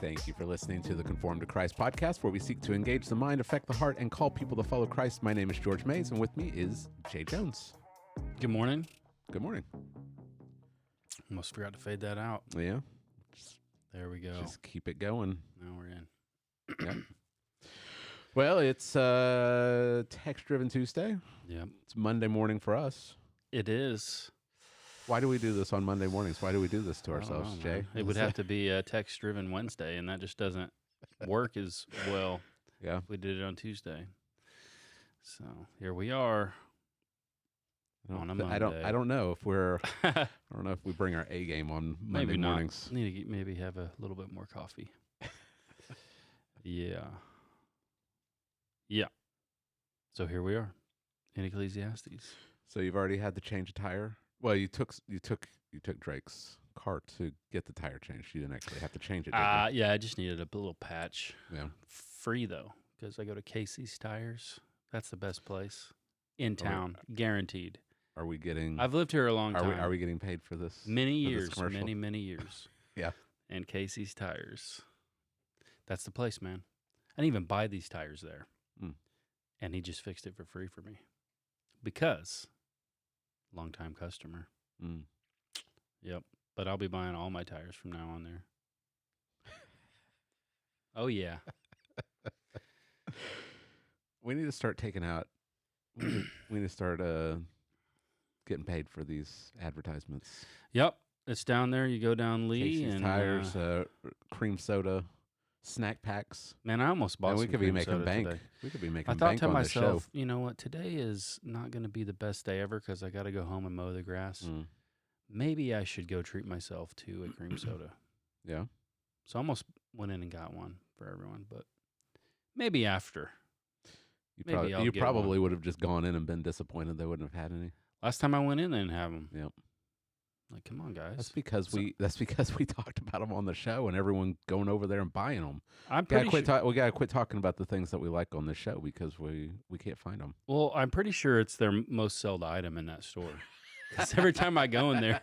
Thank you for listening to the Conform to Christ podcast, where we seek to engage the mind, affect the heart, and call people to follow Christ. My name is George Mays, and with me is Jay Jones. Good morning. Good morning. Almost forgot to fade that out. Yeah. There we go. Just keep it going. Now we're in. Yep. Well, it's Text-Driven Tuesday. Yep. It's Monday morning for us. It is. Why do we do this on Monday mornings? Why do we do this to ourselves, Jay? It would have to be a text-driven Wednesday, and that just doesn't work as well. Yeah. If we did it on Tuesday. So here we are on a Monday. I don't know if we're. I don't know if we bring our A game on Monday maybe mornings. Not. Need to maybe have a little bit more coffee. Yeah. Yeah. So here we are in Ecclesiastes. So you've already had to change a tire. Well, you took Drake's car to get the tire changed. You didn't actually have to change it. Yeah, I just needed a little patch. Yeah. Free though, because I go to Casey's Tires. That's the best place in town, guaranteed. Are we getting? I've lived here a long time. Are we getting paid for this? Many years, many years. Yeah. And Casey's Tires. That's the place, man. I didn't even buy these tires there. And he just fixed it for free for me. Because long-time customer. Yep. But I'll be buying all my tires from now on there. Oh, yeah. We need to start taking out. We need to start getting paid for these advertisements. Yep. It's down there. You go down Lee. Casey's and tires, cream soda, snack packs. Man, I almost bought some we could be cream making soda bank. today. We could be making I thought bank to on myself, this show. you know what? Today is not going to be the best day ever because I got to go home and mow the grass. Maybe I should go treat myself to a cream soda. Yeah. So I almost went in and got one for everyone, but maybe after. You probably would have just gone in and been disappointed they wouldn't have had any. Last time I went in, they didn't have them. Yep. Like, come on, guys. That's because we talked about them on the show and everyone going over there and buying them. I'm pretty sure. We gotta quit talking about the things that we like on the show because we can't find them. Well, I'm pretty sure it's their most sold item in that store. Because every time I go in there,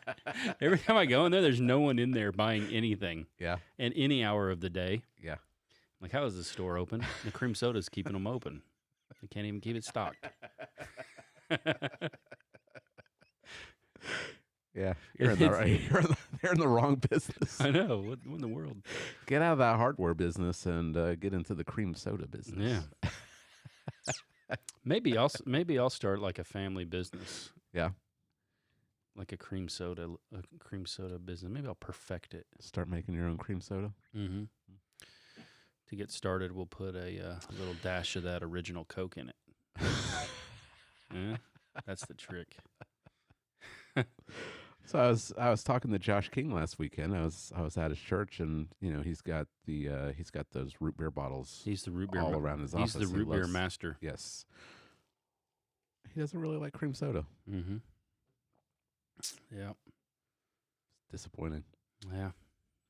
there's no one in there buying anything. Yeah. And any hour of the day. Yeah. Like, how is this store open? The cream soda's keeping them open. They can't even keep it stocked. Yeah, you're in the wrong business. I know. What in the world? Get out of that hardware business and get into the cream soda business. Yeah. Maybe I'll start like a family business. Yeah. Like a cream soda business. Maybe I'll perfect it. Start making your own cream soda. Mm-hmm. To get started, we'll put a little dash of that original Coke in it. Yeah, that's the trick. So I was talking to Josh King last weekend. I was at his church, and he's got those root beer bottles. He's the root beer all around his office. He's the root beer master. Yes. He doesn't really like cream soda. Mm-hmm. Yeah. Disappointing. Yeah.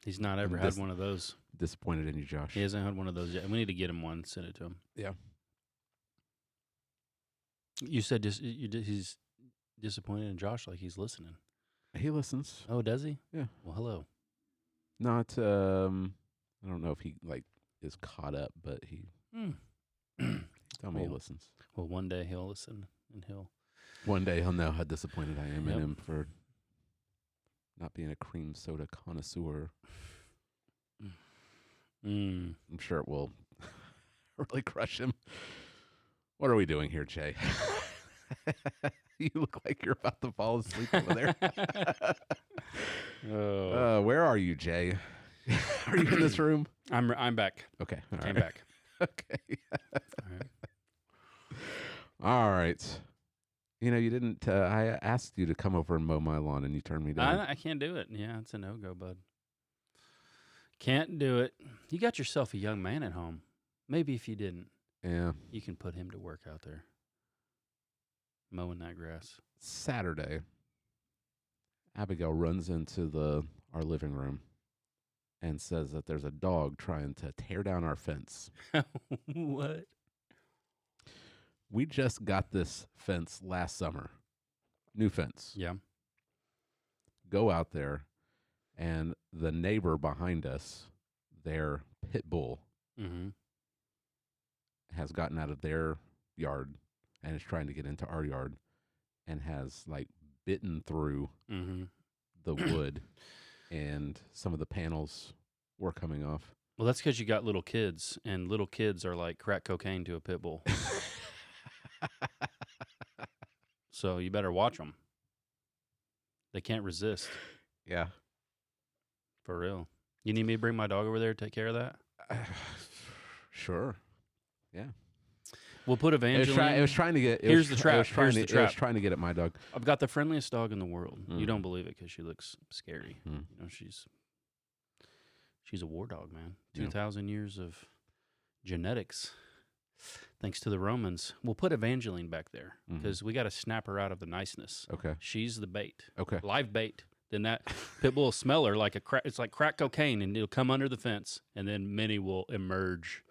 He's not ever had one of those. Disappointed in you, Josh. He hasn't had one of those yet. We need to get him one. Send it to him. Yeah. You said he's disappointed in Josh, like he's listening. He listens. Oh, does he? Yeah. Well, hello. Not. I don't know if he is caught up, but he. Tell me he listens. Well, one day he'll listen, and One day he'll know how disappointed I am in him for not being a cream soda connoisseur. I'm sure it will really crush him. What are we doing here, Jay? You look like you're about to fall asleep over there. Where are you, Jay? Are you in this room? I'm back. Okay. Came back. Okay. All right. All right. You didn't. I asked you to come over and mow my lawn, and you turned me down. I can't do it. Yeah, it's a no-go, bud. Can't do it. You got yourself a young man at home. Maybe if you didn't, you can put him to work out there mowing that grass. Saturday, Abigail runs into our living room and says that there's a dog trying to tear down our fence. What? We just got this fence last summer. New fence. Yeah. Go out there, and the neighbor behind us, their pit bull Mm-hmm. has gotten out of their yard and is trying to get into our yard and has like bitten through Mm-hmm. the wood and some of the panels were coming off. Well, that's because you got little kids, and little kids are like crack cocaine to a pit bull. So you better watch them. They can't resist. Yeah. For real. You need me to bring my dog over there to take care of that? Sure. Yeah. We'll put Evangeline. It was trying to get. Here's the trap. It was trying Here's to, the trap. It was trying to get at my dog. I've got the friendliest dog in the world. You Mhm. don't believe it because she looks scary. Mm. You know, she's a war dog, man. Yeah. 2,000 years of genetics, thanks to the Romans. We'll put Evangeline back there Mhm. because we got to snap her out of the niceness. Okay. She's the bait, Okay. live bait. Then that pit bull will smell her like it's like crack cocaine, and it'll come under the fence, and then Minnie will emerge.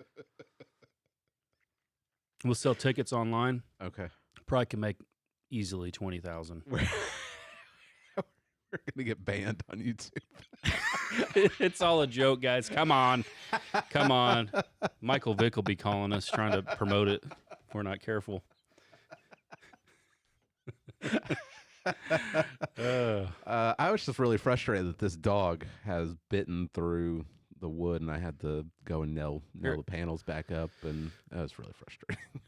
We'll sell tickets online. Okay. Probably can make easily 20,000. We're gonna get banned on YouTube. It's all a joke, guys. Come on. Michael Vick will be calling us trying to promote it if we're not careful. I was just really frustrated that this dog has bitten through the wood, and I had to go and nail the panels back up, and that was really frustrating.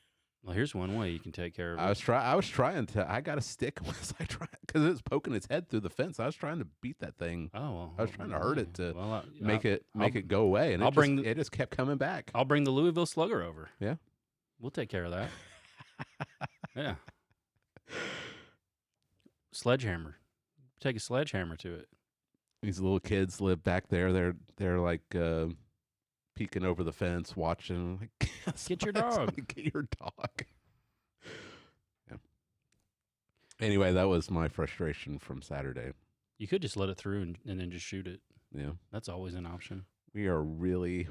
Well, here's one way you can take care of it. I was trying to. I got a stick because it was poking its head through the fence. I was trying to beat that thing. Oh, well, I was trying to hurt it to well, make it go away, and it just kept coming back. I'll bring the Louisville Slugger over. Yeah, we'll take care of that. Yeah, sledgehammer. Take a sledgehammer to it. These little kids live back there. They're like peeking over the fence, watching. Like, get your dog. Get your dog. Yeah. Anyway, that was my frustration from Saturday. You could just let it through and then just shoot it. Yeah, that's always an option. We're really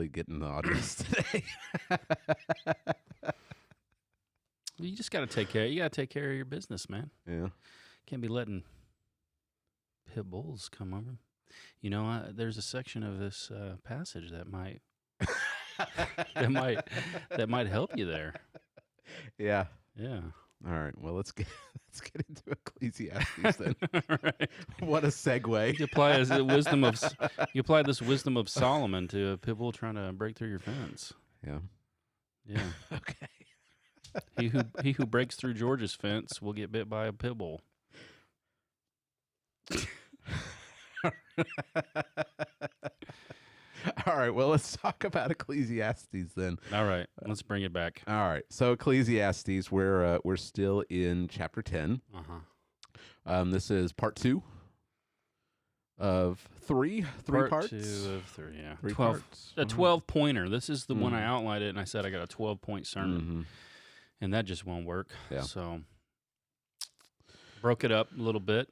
getting the audience today. You just got to take care. You got to take care of your business, man. Yeah, can't be letting pit bulls come over. You know, there's a section of this passage that might that might help you there. Yeah. Yeah. All right. Well, let's get into Ecclesiastes then. Right. What a segue. You apply this wisdom of Solomon to a pit bull trying to break through your fence. Yeah. Yeah. Okay. He who breaks through George's fence will get bit by a pit bull. All right, well, let's talk about Ecclesiastes then. All right, let's bring it back. All right, so Ecclesiastes, we're still in chapter 10. This is part 2 of three part parts. 2 of 3, yeah. 3 12, parts. a 12-pointer. This is the one I outlined it, and I said I got a 12-point sermon, Mhm. and that just won't work. Yeah. So broke it up a little bit.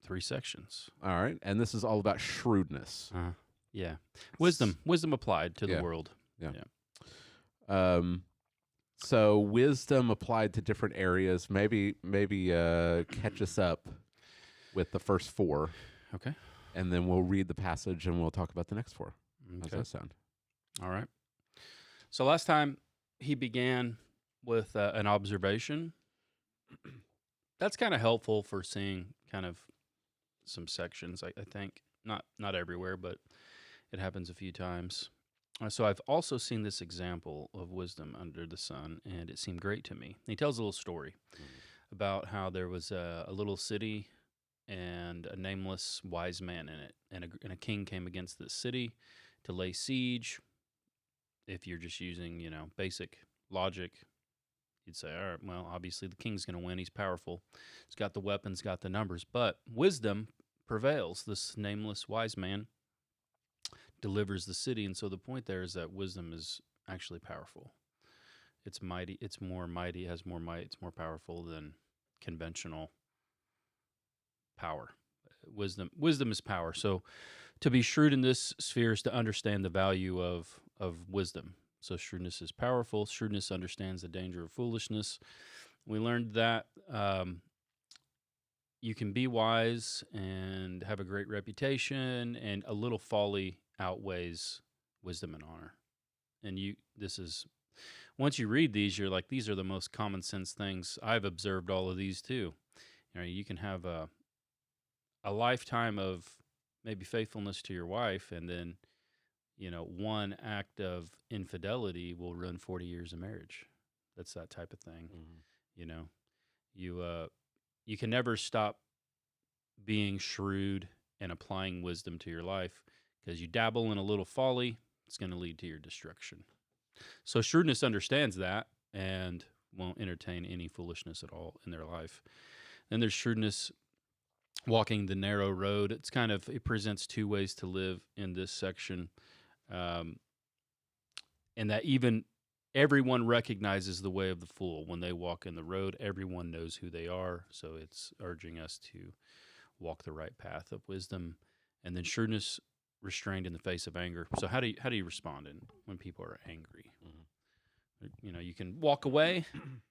3 sections. All right, and this is all about shrewdness. Yeah. Wisdom applied to the world. Yeah. So wisdom applied to different areas. Maybe catch us up with the first 4. Okay. And then we'll read the passage and we'll talk about the next 4. Okay. How's that sound? All right. So last time he began with an observation. That's kind of helpful for seeing kind of some sections, I think. Not everywhere, but it happens a few times. So I've also seen this example of wisdom under the sun, and it seemed great to me. He tells a little story about how there was a little city and a nameless wise man in it, and a king came against this city to lay siege. If you're just using, basic logic, you'd say, all right, well, obviously the king's going to win. He's powerful. He's got the weapons, got the numbers. But wisdom prevails. This nameless wise man delivers the city. And so the point there is that wisdom is actually powerful. It's mighty. It's more mighty. It has more might. It's more powerful than conventional power. Wisdom is power. So to be shrewd in this sphere is to understand the value of wisdom. So shrewdness is powerful. Shrewdness understands the danger of foolishness. We learned that you can be wise and have a great reputation, and a little folly outweighs wisdom and honor. And once you read these, you're like, these are the most common sense things. I've observed all of these too. You can have a lifetime of maybe faithfulness to your wife, and then, one act of infidelity will ruin 40 years of marriage. That's that type of thing. You can never stop being shrewd and applying wisdom to your life, because you dabble in a little folly, it's going to lead to your destruction. So shrewdness understands that and won't entertain any foolishness at all in their life. Then there's shrewdness walking the narrow road. It presents two ways to live in this section, and that even everyone recognizes the way of the fool. When they walk in the road, everyone knows who they are, so it's urging us to walk the right path of wisdom. And then shrewdness restrained in the face of anger. So how do you respond when people are angry? Mm-hmm. You can walk away.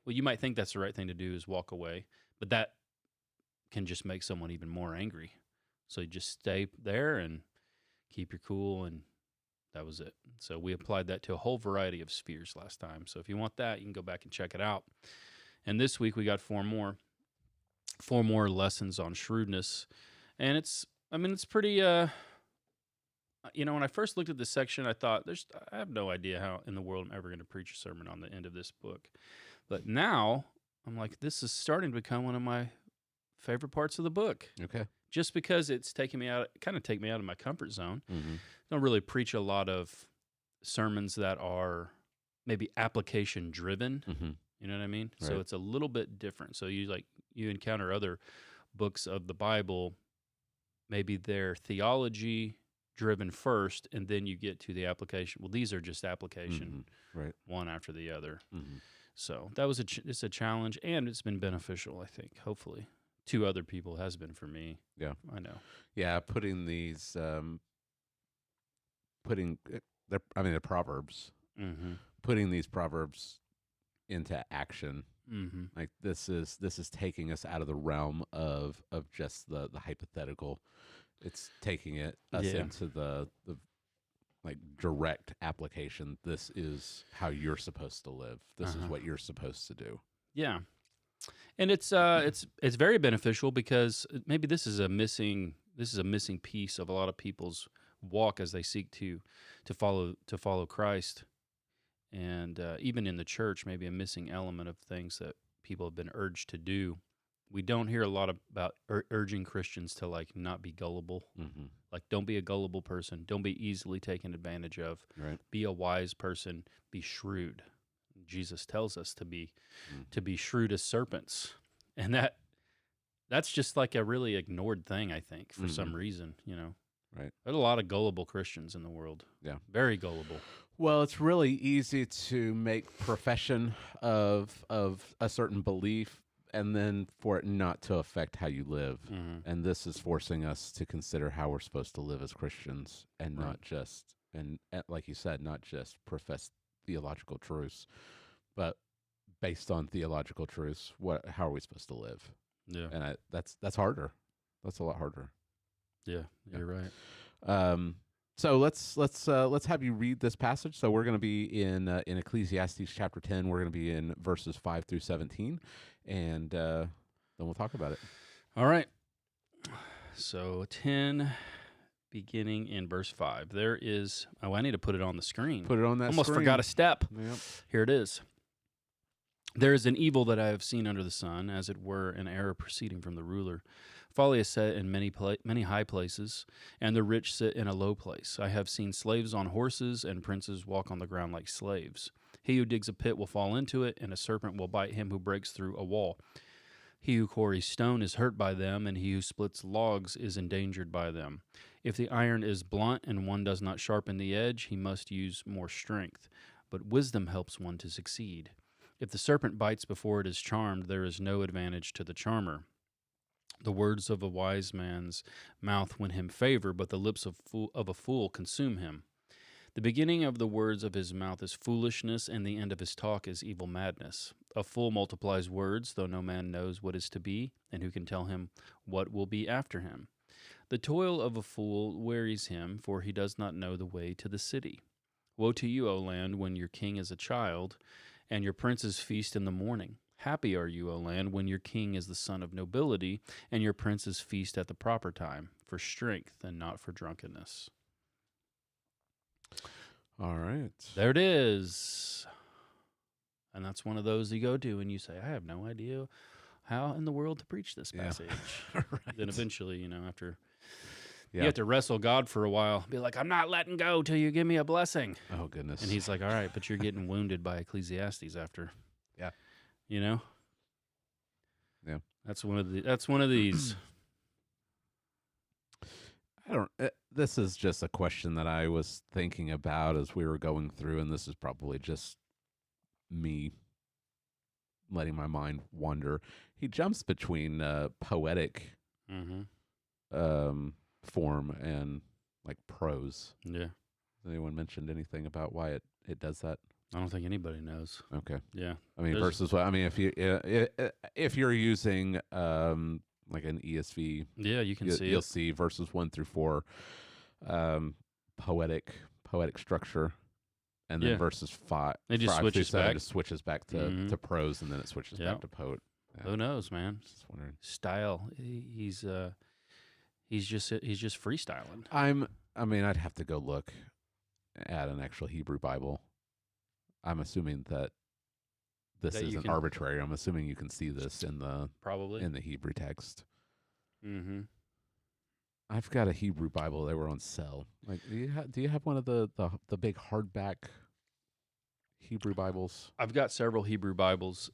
Well, you might think that's the right thing to do, is walk away, but that can just make someone even more angry. So you just stay there and keep your cool, and that was it. So we applied that to a whole variety of spheres last time. So if you want that, you can go back and check it out. And this week we got four more lessons on shrewdness, and it's pretty. When I first looked at this section, I thought, I have no idea how in the world I'm ever going to preach a sermon on the end of this book. But now I'm like, this is starting to become one of my favorite parts of the book. Okay. Just because it's take me out of my comfort zone. Mm-hmm. Don't really preach a lot of sermons that are maybe application driven. Mm-hmm. You know what I mean? Right. So it's a little bit different. So you encounter other books of the Bible, maybe they're theology driven first, and then you get to the application. Well, these are just application, right, one after the other. Mm-hmm. So that was it's a challenge, and it's been beneficial, I think, hopefully. To other people has been for me. Yeah. I know. Yeah, putting these, the Proverbs, Mm-hmm. putting these Proverbs into action. Mm-hmm. Like this is taking us out of the realm of just the hypothetical. It's taking us into the like direct application. This is how you're supposed to live. This is what you're supposed to do. Yeah. And it's very beneficial, because maybe this is a missing piece of a lot of people's walk as they seek to follow Christ, and even in the church, maybe a missing element of things that people have been urged to do. We don't hear a lot about urging Christians to not be gullible. Mm-hmm. Like, don't be a gullible person. Don't be easily taken advantage of. Right. Be a wise person. Be shrewd. Jesus tells us to be shrewd as serpents, and that's just like a really ignored thing, I think, for some reason. Right. There's a lot of gullible Christians in the world. Yeah, very gullible. Well, it's really easy to make profession of a certain belief, and then for it not to affect how you live. Mm-hmm. And this is forcing us to consider how we're supposed to live as Christians, and not just, and like you said, not just profess theological truths, but based on theological truths, how are we supposed to live? Yeah, and that's harder. That's a lot harder. Yeah, you're right. So let's have you read this passage. So we're going to be in Ecclesiastes chapter 10. We're going to be in verses 5 through 17, and then we'll talk about it. All right. So 10, beginning in verse 5. There is. Oh, I need to put it on the screen. Put it on that. Almost screen. Forgot a step. Yep. Here it is. There is an evil that I have seen under the sun, as it were an error proceeding from the ruler. Folly is set in many high places, and the rich sit in a low place. I have seen slaves on horses, and princes walk on the ground like slaves. He who digs a pit will fall into it, and a serpent will bite him who breaks through a wall. He who quarries stone is hurt by them, and he who splits logs is endangered by them. If the iron is blunt and one does not sharpen the edge, he must use more strength. But wisdom helps one to succeed. If the serpent bites before it is charmed, there is no advantage to the charmer. The words of a wise man's mouth win him favor, but the lips of a fool consume him. The beginning of the words of his mouth is foolishness, and the end of his talk is evil madness. A fool multiplies words, though no man knows what is to be, and who can tell him what will be after him. The toil of a fool wearies him, for he does not know the way to the city. Woe to you, O land, when your king is a child, and your princes feast in the morning. Happy are you, O land, when your king is the son of nobility, and your princes feast at the proper time, for strength and not for drunkenness. All right. There it is. And that's one of those you go to and you say, I have no idea how in the world to preach this passage. Right. Then eventually, after Yeah. you have to wrestle God for a while, be like, I'm not letting go till you give me a blessing. Oh, goodness. And he's like, all right, but you're getting wounded by Ecclesiastes after. Yeah. Yeah. That's one of these. This is just a question that I was thinking about as we were going through, and this is probably just me letting my mind wander. He jumps between poetic form and like prose. Yeah. Has anyone mentioned anything about why it does that? I don't think anybody knows. Okay. Yeah. I mean, versus what I mean, if you're using like an ESV, yeah, you'll see verses 1 through 4, poetic structure, and then verses 5. It just switches back. It just switches back to prose, and then it switches back to poet. Yeah. Who knows, man? Just wondering. Style. He's just freestyling. I mean, I'd have to go look at an actual Hebrew Bible. I'm assuming that this isn't arbitrary. I'm assuming you can see this in the Hebrew text. Mm-hmm. I've got a Hebrew Bible. They were on sale. Like, do you have one of the big hardback Hebrew Bibles? I've got several Hebrew Bibles,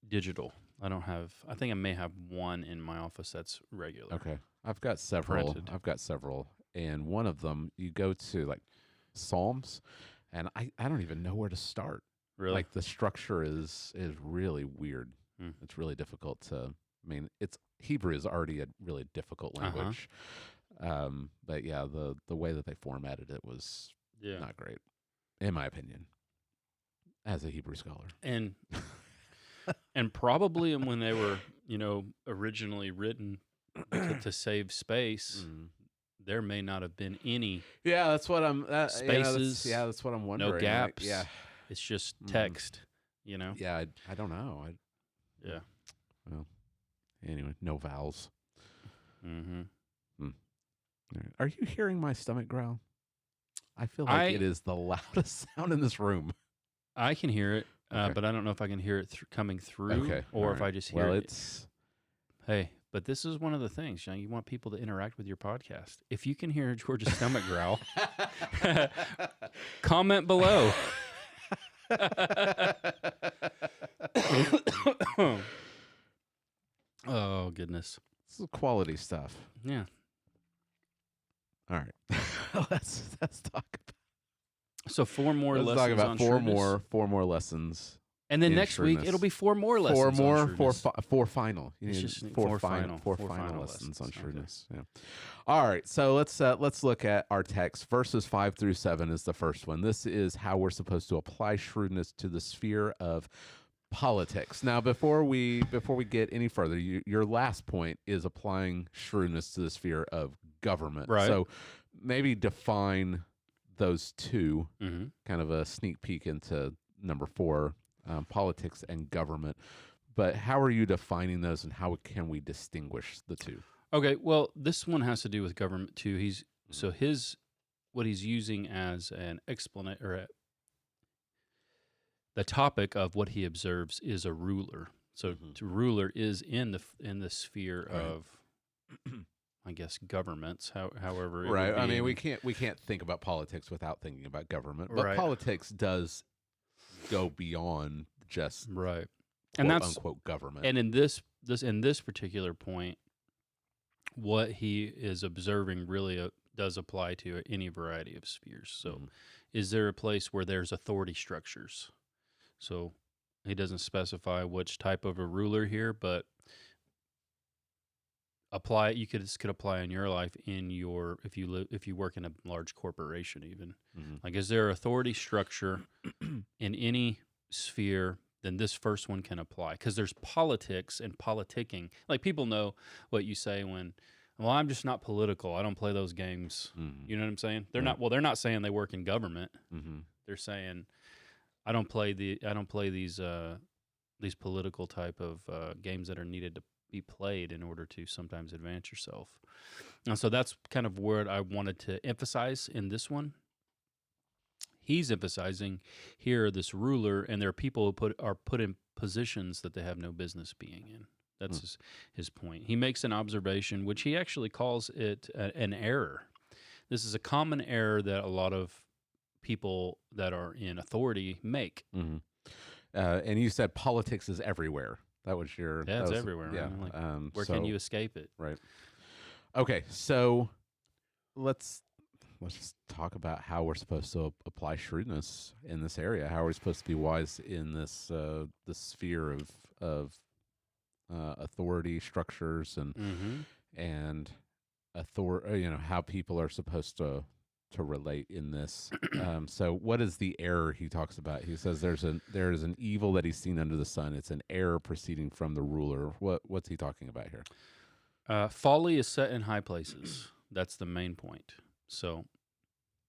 digital. I think I may have one in my office that's regular. Okay. I've got several. Printed. And one of them, you go to like Psalms, and I don't even know where to start. Really? Like the structure is really weird. Hmm. It's really difficult to. I mean, Hebrew is already a really difficult language. But yeah, the way that they formatted it was not great, in my opinion, as a Hebrew scholar. And probably when they were, originally written to save space, there may not have been any. Yeah, that's what I'm. Spaces. That's what I'm wondering. No gaps. Like, it's just text. Yeah, I don't know. Yeah. Well, anyway, no vowels. Mm-hmm. Right. Are you hearing my stomach growl? I feel like it is the loudest sound in this room. I can hear it, but I don't know if I can hear it coming through, or if I just hear it. Hey, but this is one of the things. You want people to interact with your podcast. If you can hear George's stomach growl, comment below. Oh, goodness. This is quality stuff. Yeah. All right. let's talk about. So 4 more lessons. Let's talk about on four more lessons. And then next week it'll be 4 more lessons. Four final. It's just four final lessons on shrewdness. Okay. Yeah. All right. So let's look at our text. Verses 5 through 7 is the first one. This is how we're supposed to apply shrewdness to the sphere of politics. Now, before we get any further, your last point is applying shrewdness to the sphere of government. Right. So maybe define those two. Mm-hmm. Kind of a sneak peek into number 4. Politics and government, but how are you defining those, and how can we distinguish the two? Okay, well, this one has to do with government too. What he's using as an explanation, or the topic of what he observes is a ruler. So, ruler is in the sphere of, I guess, governments. However, right. I mean, we can't think about politics without thinking about government, but politics does go beyond just right, and that's unquote government. And in this particular point, what he is observing really does apply to any variety of spheres. So, is there a place where there's authority structures? So, he doesn't specify which type of a ruler here, but apply. You could apply in your life if you work in a large corporation even. Like, is there authority structure in any sphere? Then this first one can apply, because there's politics and politicking. Like, people know what you say when Well, I'm just not political. I don't play those games. Mm-hmm. You know what I'm saying? They're Right. not. Well, they're not saying they work in government. Mm-hmm. They're saying I don't play these political type of games that are needed to be played in order to sometimes advance yourself. And so that's kind of where I wanted to emphasize in this one. He's emphasizing here this ruler, and there are people who are put in positions that they have no business being in. That's his point. He makes an observation, which he actually calls it an error. This is a common error that a lot of people that are in authority make. Mm-hmm. And you said politics is everywhere. That was your... Yeah, it's everywhere. Yeah. Right? Like, where can you escape it? Right. Okay, so let's just talk about how we're supposed to apply shrewdness in this area. How are we supposed to be wise in this sphere of authority structures and how people are supposed to relate in this. So what is the error he talks about? He says there is an evil that he's seen under the sun. It's an error proceeding from the ruler. What's he talking about here? Folly is set in high places. That's the main point. So,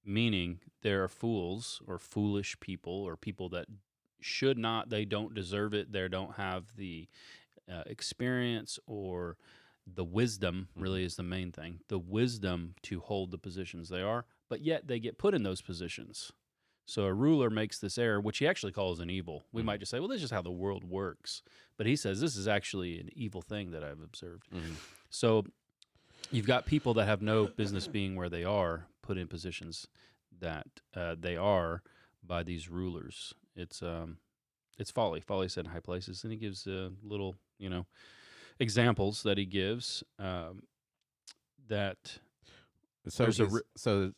meaning there are fools or foolish people or people that should not, they don't deserve it, they don't have the experience or the wisdom, really is the main thing, the wisdom to hold the positions they are, but yet they get put in those positions. So a ruler makes this error, which he actually calls an evil. We might just say, well, this is how the world works. But he says this is actually an evil thing that I've observed. So you've got people that have no business being where they are, put in positions that they are by these rulers. It's folly. Folly set in high places. And he gives little, examples that he gives that... So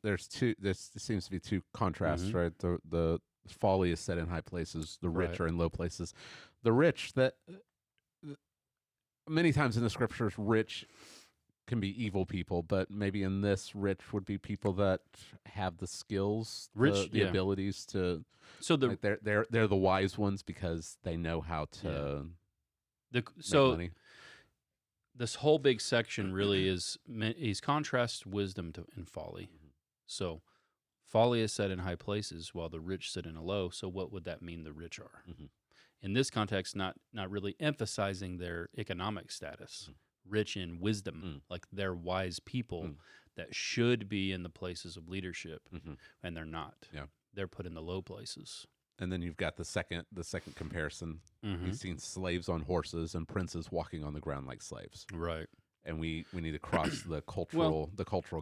there's two. There seems to be two contrasts, right? The folly is set in high places. The rich are in low places. The rich, that many times in the scriptures, rich can be evil people, but maybe in this, rich would be people that have the skills, the abilities to. So they're the wise ones because they know how to make money. This whole big section really he's contrasts wisdom and folly. So folly is set in high places while the rich sit in a low. So what would that mean the rich are? In this context, not really emphasizing their economic status, rich in wisdom, like they're wise people that should be in the places of leadership, and they're not. Yeah. They're put in the low places. And then you've got the second comparison. We've seen slaves on horses and princes walking on the ground like slaves. Right. And we need to cross the cultural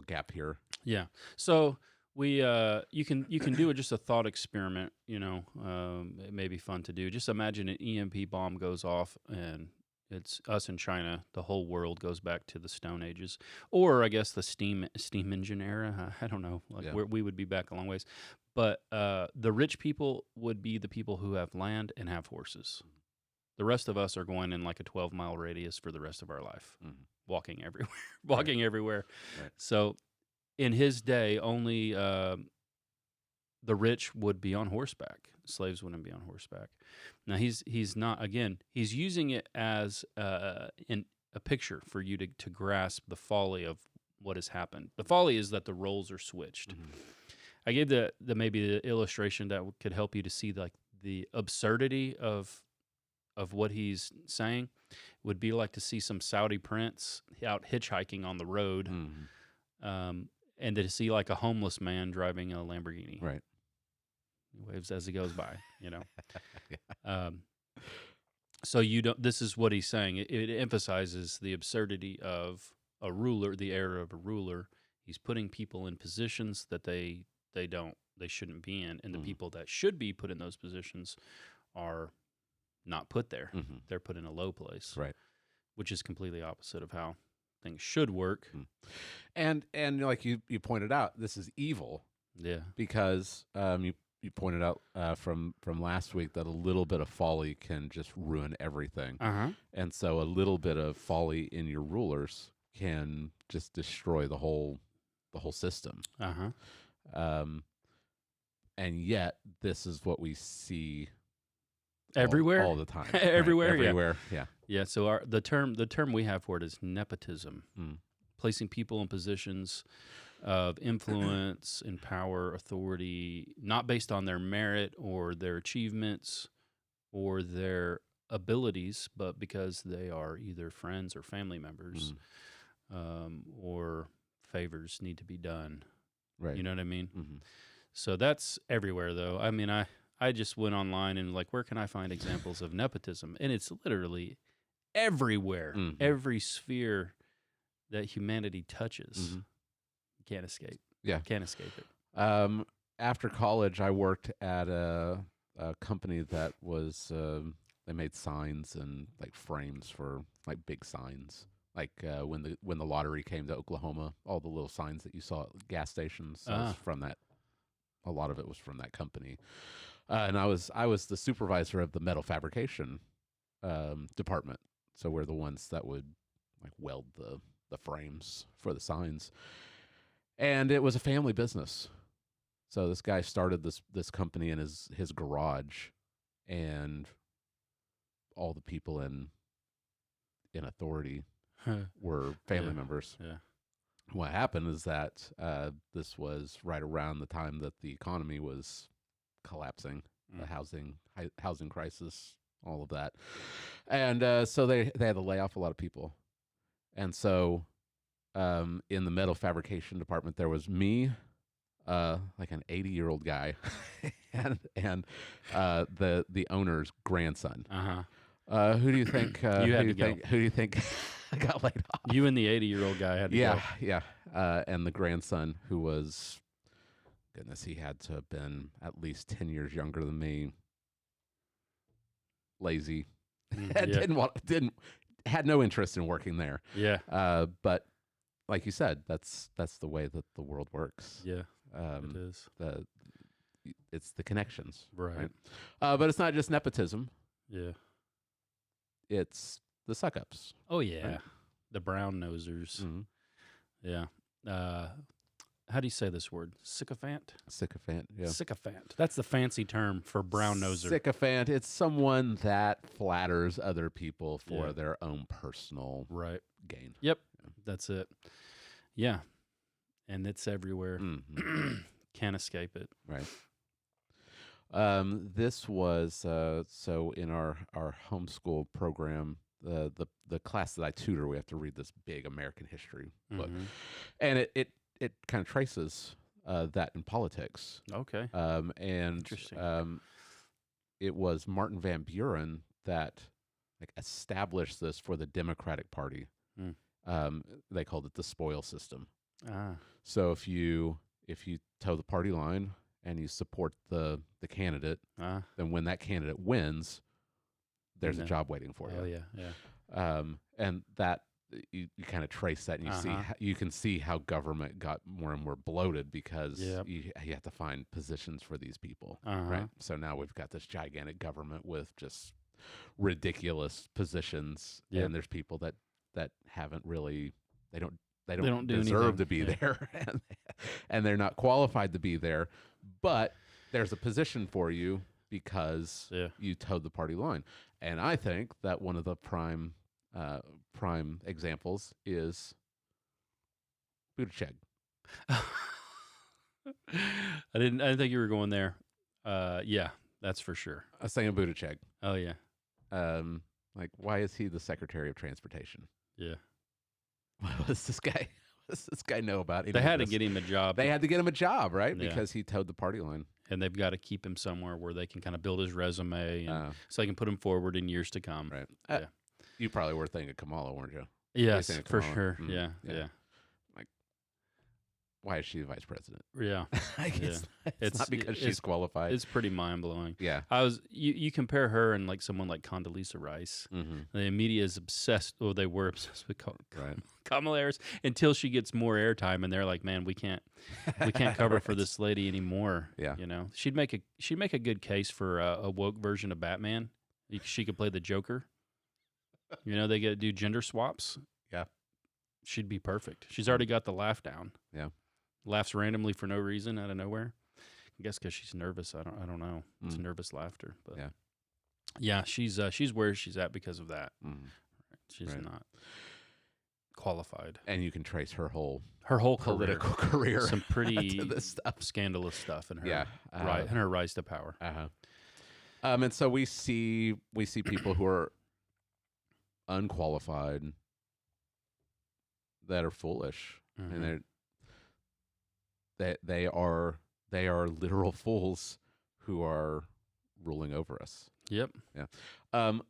gap here. Yeah. So we you can do just a thought experiment. It may be fun to do. Just imagine an EMP bomb goes off and it's us in China. The whole world goes back to the Stone Ages, or I guess the steam engine era. I don't know. We would be back a long ways. But the rich people would be the people who have land and have horses. The rest of us are going in like a 12-mile radius for the rest of our life, walking everywhere. Right. So in his day, only the rich would be on horseback. Slaves wouldn't be on horseback. Now he's not. Again, he's using it as in a picture for you to grasp the folly of what has happened. The folly is that the roles are switched. I gave maybe the illustration that could help you to see like the absurdity of what he's saying. Would be like to see some Saudi prince out hitchhiking on the road, and to see like a homeless man driving a Lamborghini. Right. He waves as he goes by. So you don't. This is what he's saying. It emphasizes the absurdity of a ruler, the error of a ruler. He's putting people in positions that they shouldn't be in, and the people that should be put in those positions are not put there. They're put in a low place, right? Which is completely opposite of how things should work. And like you pointed out, this is evil. Yeah, because you pointed out from last week that a little bit of folly can just ruin everything, and so a little bit of folly in your rulers can just destroy the whole system. And yet this is what we see everywhere, all the time. Everywhere, right? Everywhere, yeah. So the term we have for it is nepotism. placing people in positions of influence and power, authority, not based on their merit or their achievements or their abilities, but because they are either friends or family members, or favors need to be done. Right. You know what I mean? Mm-hmm. So that's everywhere, though. I mean, I just went online and like, where can I find examples of nepotism? And it's literally everywhere, every sphere that humanity touches. Can't escape. Yeah. Can't escape it. After college, I worked at a company that was, they made signs and like frames for like big signs. Like when the lottery came to Oklahoma, all the little signs that you saw at gas stations was from that. A lot of it was from that company, and I was the supervisor of the metal fabrication department. So we're the ones that would like weld the frames for the signs, and it was a family business. So this guy started this company in his garage, and all the people in authority were family members. Yeah. What happened is that this was right around the time that the economy was collapsing, the housing crisis, all of that, and so they had to lay off a lot of people, and so in the metal fabrication department there was me, like an 80-year-old guy, and the owner's grandson. Who do you think? Who do you think got laid off? You and the 80-year-old guy had to go. Yeah. And the grandson, who was, goodness, he had to have been at least 10 years younger than me. Lazy, had no interest in working there. Yeah. But like you said, that's the way that the world works. Yeah. It is. It's the connections, right? But it's not just nepotism. Yeah. It's the suck-ups. Oh, yeah. Right? The brown nosers. Yeah. How do you say this word? Sycophant? Sycophant, yeah. Sycophant. That's the fancy term for brown noser. Sycophant. It's someone that flatters other people for their own personal gain. Yep. Yeah. That's it. Yeah. And it's everywhere. Can't escape it. Right. This was so in our homeschool program, the class that I tutor, we have to read this big American history book, and it kind of traces that in politics. Okay. And interesting. It was Martin Van Buren that like established this for the Democratic Party. They called it the spoil system. So if you toe the party line and you support the candidate, then when that candidate wins, there's a job waiting for you. Oh yeah. And that you kind of trace that, and you can see how government got more and more bloated because you have to find positions for these people, right? So now we've got this gigantic government with just ridiculous positions, and there's people that haven't really they don't deserve to be there, and they're not qualified to be there, but there's a position for you because you towed the party line. And I think that one of the prime examples is Buttigieg. I didn't think you were going there. Yeah, that's for sure. I was saying Buttigieg. Oh yeah. Like, why is he the Secretary of Transportation? Yeah. What does this guy know about? They had to get him a job. They had to get him a job, right? Because he towed the party line. And they've got to keep him somewhere where they can kind of build his resume, and so they can put him forward in years to come. Right. You probably were thinking Kamala, weren't you? Yes, for sure. Yeah. Like, why is she the vice president? Yeah. It's not because she's qualified. It's pretty mind-blowing. Yeah. You compare her and like someone like Condoleezza Rice. The media is obsessed, they were obsessed with Kamala Harris until she gets more airtime, and they're like, man, we can't cover for this lady anymore. Yeah. You know, she'd make a good case for a woke version of Batman. She could play the Joker. You know, they get to do gender swaps. Yeah. She'd be perfect. She's already got the laugh down. Yeah. Laughs randomly for no reason out of nowhere. I guess because she's nervous. I don't know. It's nervous laughter. But yeah, she's where she's at because of that. She's not. qualified. And you can trace her whole political career some pretty to this stuff. Scandalous stuff in her Yeah, and her rise to power. And so we see people who are unqualified that are foolish, and they are literal fools who are ruling over us. Yep. Yeah.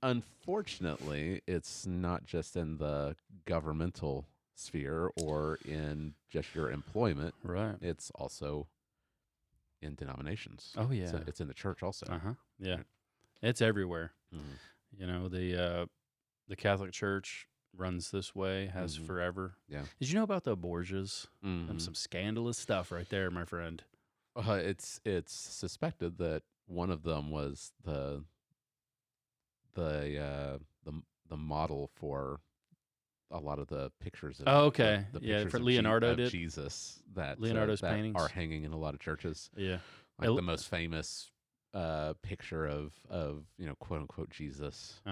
Unfortunately, it's not just in the governmental sphere or in just your employment. Right. It's also in denominations. Oh yeah. It's in the church also. Yeah. Right. It's everywhere. Mm-hmm. You know, the Catholic Church runs this way, has forever. Yeah. Did you know about the Borgias? Some scandalous stuff right there, my friend. It's suspected that one of them was the model for a lot of the pictures. Of, the pictures for Leonardo of did Jesus that Leonardo's that paintings are hanging in a lot of churches. Yeah, like the most famous picture of quote unquote Jesus.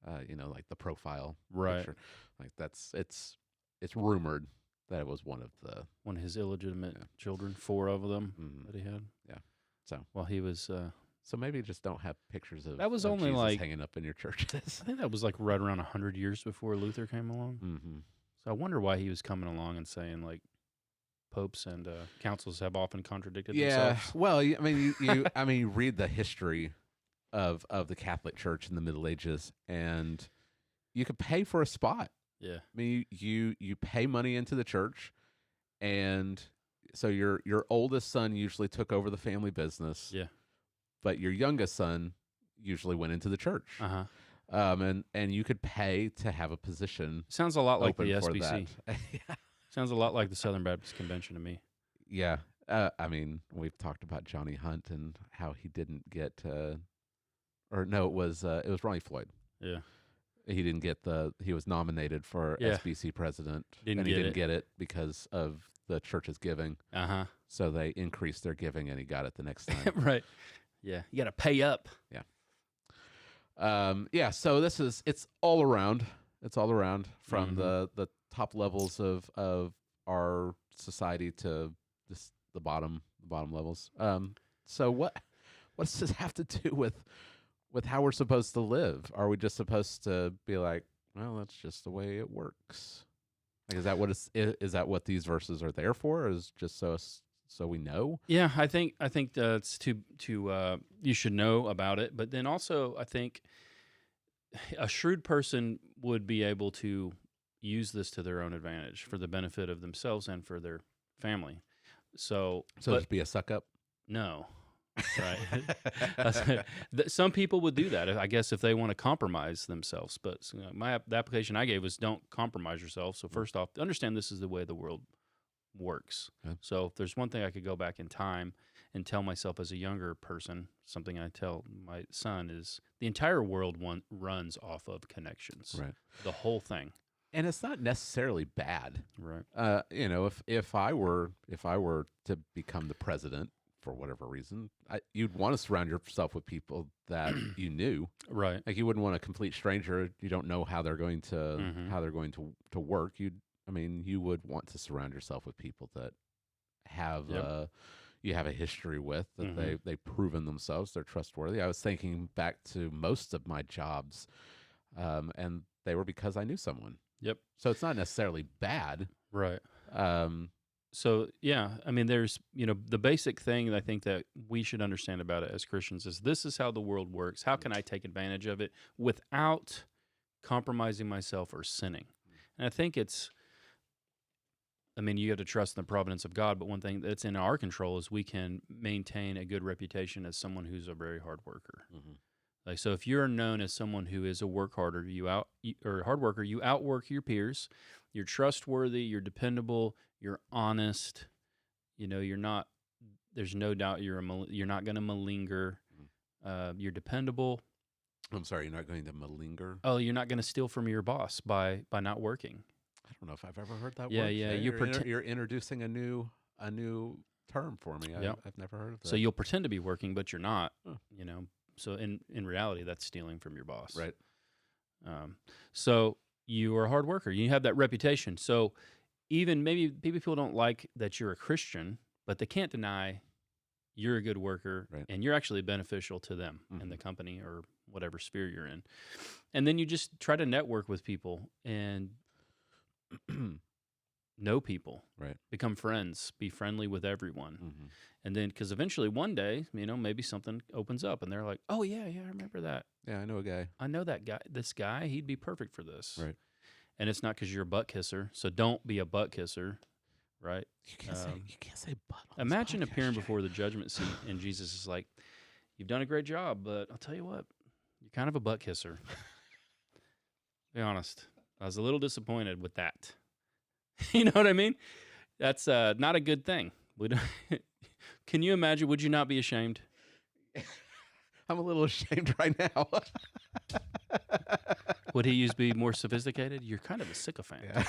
Like the profile picture. Like it's rumored that it was one of his illegitimate children, 4 of them that he had. Yeah. So while he was so maybe just don't have pictures of that was of only Jesus like hanging up in your churches. I think that was like right around 100 years before Luther came along. So I wonder why he was coming along and saying like popes and councils have often contradicted themselves. Well, I mean, you read the history of the Catholic Church in the Middle Ages, and you could pay for a spot. Yeah, I mean, you pay money into the church, and so your oldest son usually took over the family business. Yeah, but your youngest son usually went into the church. And you could pay to have a position. Sounds a lot like the SBC. Yeah. Sounds a lot like the Southern Baptist Convention to me. Yeah. I mean, we've talked about Johnny Hunt and how he didn't get, it was Ronnie Floyd. Yeah. He didn't get he was nominated for SBC president. He didn't get it because of the church's giving. So they increased their giving and he got it the next time. Right. Yeah. You got to pay up. Yeah. So it's all around. It's all around from the top levels of our society to the bottom levels. So what does this have to do with how we're supposed to live? Are we just supposed to be like, well, that's just the way it works? Like, is that what these verses are there for? Is just so we know? Yeah, I think that's to you should know about it, but then also I think a shrewd person would be able to use this to their own advantage for the benefit of themselves and for their family. So just be a suck up? No. Right. Some people would do that, I guess, if they want to compromise themselves. But the application I gave was don't compromise yourself. So first off, understand this is the way the world works. Okay. So if there's one thing I could go back in time and tell myself as a younger person, something I tell my son is the entire world runs off of connections. Right. The whole thing. And it's not necessarily bad. Right. If I were to become the president, for whatever reason, you'd want to surround yourself with people that you knew. Right. Like you wouldn't want a complete stranger. You don't know how they're going to work. You would want to surround yourself with people that have you have a history with, that they've proven themselves, they're trustworthy. I was thinking back to most of my jobs, and they were because I knew someone. Yep. So it's not necessarily bad. Right. So, yeah, I mean, there's, the basic thing that I think that we should understand about it as Christians is this is how the world works. How can I take advantage of it without compromising myself or sinning? And I think you have to trust in the providence of God, but one thing that's in our control is we can maintain a good reputation as someone who's a very hard worker. Like, so if you're known as someone who is a hard worker, you outwork your peers, you're trustworthy, you're dependable, you're honest, there's no doubt you're not going to malinger, you're dependable. I'm sorry, you're not going to malinger? Oh, you're not going to steal from your boss by not working. I don't know if I've ever heard that word. Yeah, you're introducing a new term for me. I've never heard of that. So you'll pretend to be working, but you're not, So in reality, that's stealing from your boss. Right. So you are a hard worker. You have that reputation. So even maybe people don't like that you're a Christian, but they can't deny you're a good worker, Right. and you're actually beneficial to them in the company or whatever sphere you're in. And then you just try to network with people and know people, Right. become friends, be friendly with everyone. And then, because eventually one day, maybe something opens up and they're like, oh, yeah, I remember that. Yeah, I know a guy. I know that guy. This guy, he'd be perfect for this. Right. And it's not because you're a butt kisser. So don't be a butt kisser, right? You can't say butt on Imagine this podcast, appearing Jay. before the judgment seat and Jesus is like, you've done a great job, but I'll tell you what, you're kind of a butt kisser. Be honest. I was a little disappointed with that. You know what I mean? That's not a good thing. We don't Can you imagine? Would you not be ashamed? I'm a little ashamed right now. Would he be more sophisticated? You're kind of a sycophant. Yeah.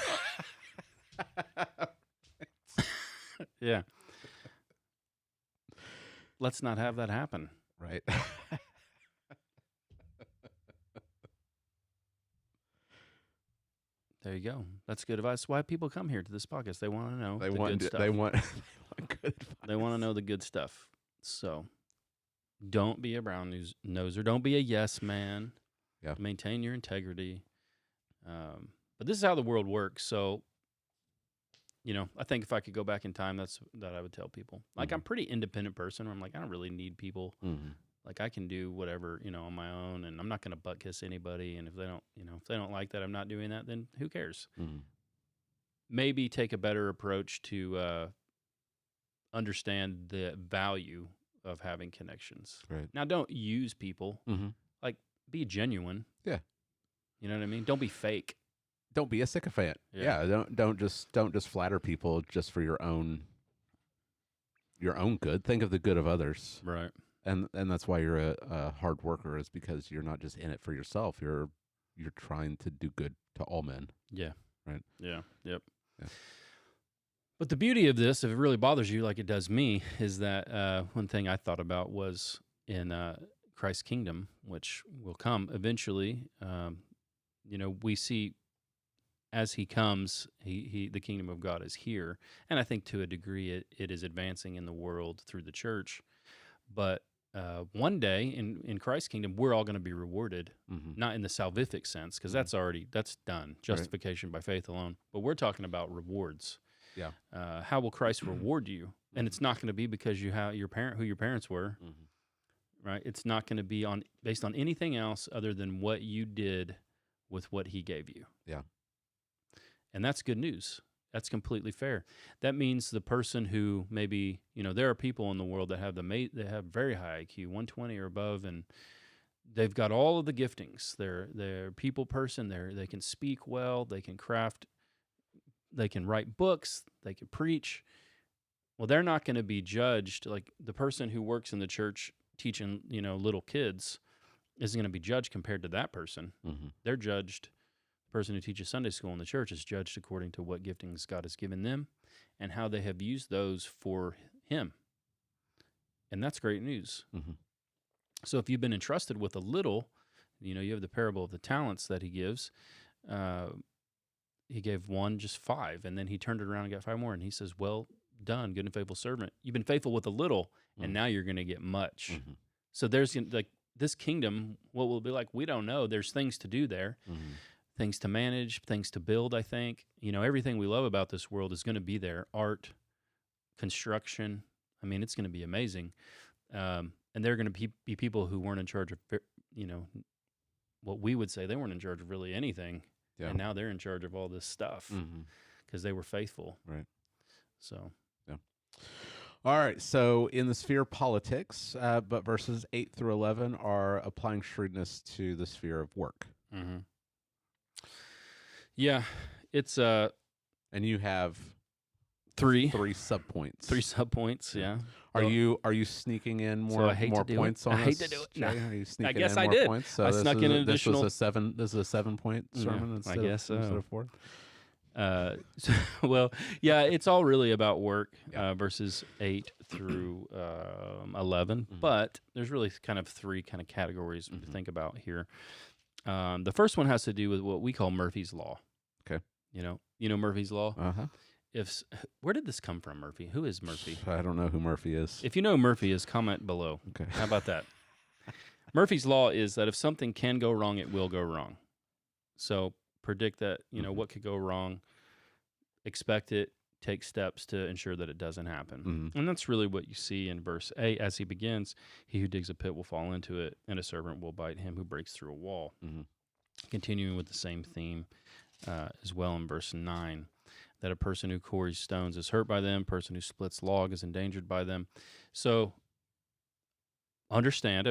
Yeah. Let's not have that happen. Right. There you go. That's good advice. Why people come here to this podcast? They want to know They the want good stuff. they want good advice. They want to know the good stuff. So don't be a brown noser. Don't be a yes man. Yeah. Maintain your integrity. But this is how the world works. So, I think if I could go back in time, that's that I would tell people. Like, I'm a pretty independent person. Where I'm like, I don't really need people. Like, I can do whatever, on my own, and I'm not going to butt kiss anybody. And if they don't like that, I'm not doing that, then who cares? Maybe take a better approach to understand the value of having connections. Right. Now, don't use people. Like, be genuine. Yeah. You know what I mean? Don't be fake. Don't be a sycophant. Yeah. Don't just flatter people just for your own good. Think of the good of others. Right. And that's why you're a hard worker, is because you're not just in it for yourself. You're trying to do good to all men. Yeah. Right. Yeah. Yep. Yeah. But the beauty of this, if it really bothers you like it does me, is that one thing I thought about was in Christ's kingdom, which will come eventually. We see as he comes, the kingdom of God is here. And I think to a degree it is advancing in the world through the church. But one day in Christ's kingdom, we're all going to be rewarded, not in the salvific sense, because that's done, justification by faith alone. But we're talking about rewards. Yeah. How will Christ reward you? And it's not going to be because you have who your parents were, right? It's not going to be based on anything else other than what you did with what he gave you. Yeah. And that's good news. That's completely fair. That means the person who maybe, there are people in the world that have they have very high IQ, 120 or above, and they've got all of the giftings. They're a people person. They can speak well. They can craft. They can write books. They can preach. Well, they're not going to be judged like the person who works in the church teaching, little kids isn't going to be judged compared to that person. They're judged. The person who teaches Sunday school in the church is judged according to what giftings God has given them and how they have used those for him. And that's great news. So if you've been entrusted with a little, you have the parable of the talents that he gives. He gave one just 5, and then he turned it around and got 5 more. And he says, well done, good and faithful servant. You've been faithful with a little, and now you're going to get much. So there's like this kingdom, what will it be like? We don't know. There's things to do there, things to manage, things to build, I think. Everything we love about this world is going to be there. Art, construction. I mean, it's going to be amazing. And there are going to be people who weren't in charge of, what we would say they weren't in charge of really anything. Yeah. And now they're in charge of all this stuff because they were faithful. Right. So. Yeah. All right. So in the sphere of politics, but verses 8 through 11 are applying shrewdness to the sphere of work. Yeah. It's and you have three subpoints. 3 subpoints. Yeah. Are you sneaking in more points on us? I hate to do it. Jay? Are you sneaking I guess in I more did. points? So I snuck in an additional. This is a 7-point sermon instead of 4. Well, yeah, it's all really about work, verses 8 through 11. But there's really kind of 3 kind of categories to think about here. The first one has to do with what we call Murphy's Law. Okay. You know Murphy's Law? Uh-huh. Where did this come from, Murphy? Who is Murphy? I don't know who Murphy is. If you know who Murphy is, comment below. Okay. How about that? Murphy's Law is that if something can go wrong, it will go wrong. So predict that, what could go wrong, expect it, take steps to ensure that it doesn't happen. Mm-hmm. And that's really what you see in verse 8 as he begins. He who digs a pit will fall into it, and a serpent will bite him who breaks through a wall. Mm-hmm. Continuing with the same theme as well in verse 9, that a person who quarries stones is hurt by them, person who splits log is endangered by them. So understand,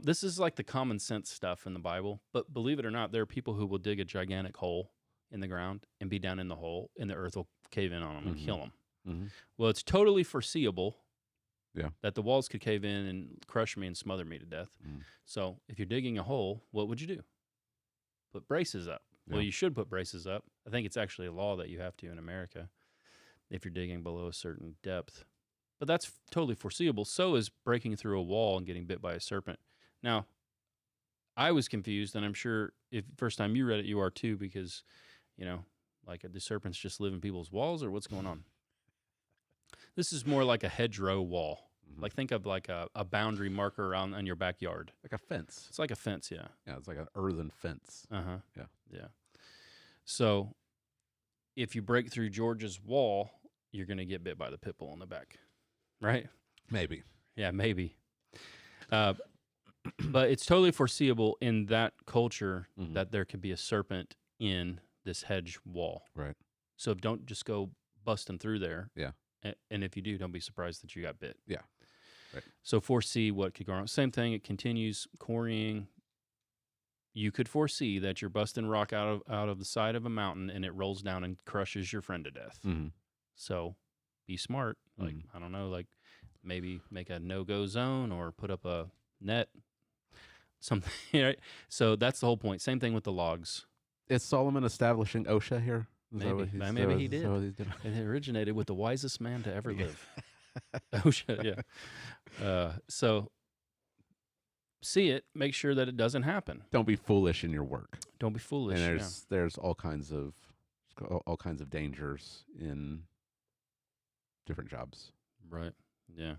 this is like the common sense stuff in the Bible, but believe it or not, there are people who will dig a gigantic hole in the ground and be down in the hole, and the earth will cave in on them and kill them. Mm-hmm. Well, it's totally foreseeable that the walls could cave in and crush me and smother me to death. Mm. So if you're digging a hole, what would you do? Put braces up. Yeah. Well, you should put braces up. I think it's actually a law that you have to in America if you're digging below a certain depth. But that's totally foreseeable. So is breaking through a wall and getting bit by a serpent. Now, I was confused, and I'm sure if first time you read it, you are too, because, like, the serpents just live in people's walls, or what's going on? This is more like a hedgerow wall. Mm-hmm. Like, think of like a boundary marker on your backyard. Like a fence. It's like a fence, yeah. Yeah, it's like an earthen fence. Uh-huh. Yeah. So if you break through George's wall, you're going to get bit by the pit bull in the back, right? Maybe. Yeah, maybe. But it's totally foreseeable in that culture that there could be a serpent in this hedge wall. Right. So don't just go busting through there. Yeah. And if you do, don't be surprised that you got bit. Yeah. Right. So foresee what could go wrong. Same thing, it continues, quarrying. You could foresee that you're busting rock out of the side of a mountain and it rolls down and crushes your friend to death. Mm-hmm. So be smart. Like, I don't know, like maybe make a no-go zone or put up a net, something. Right? So that's the whole point. Same thing with the logs. Is Solomon establishing OSHA here? Maybe he did. It originated with the wisest man to ever live. OSHA, yeah. So see it, make sure that it doesn't happen. Don't be foolish in your work. Don't be foolish. And there's all kinds of dangers in different jobs. Right. Yeah.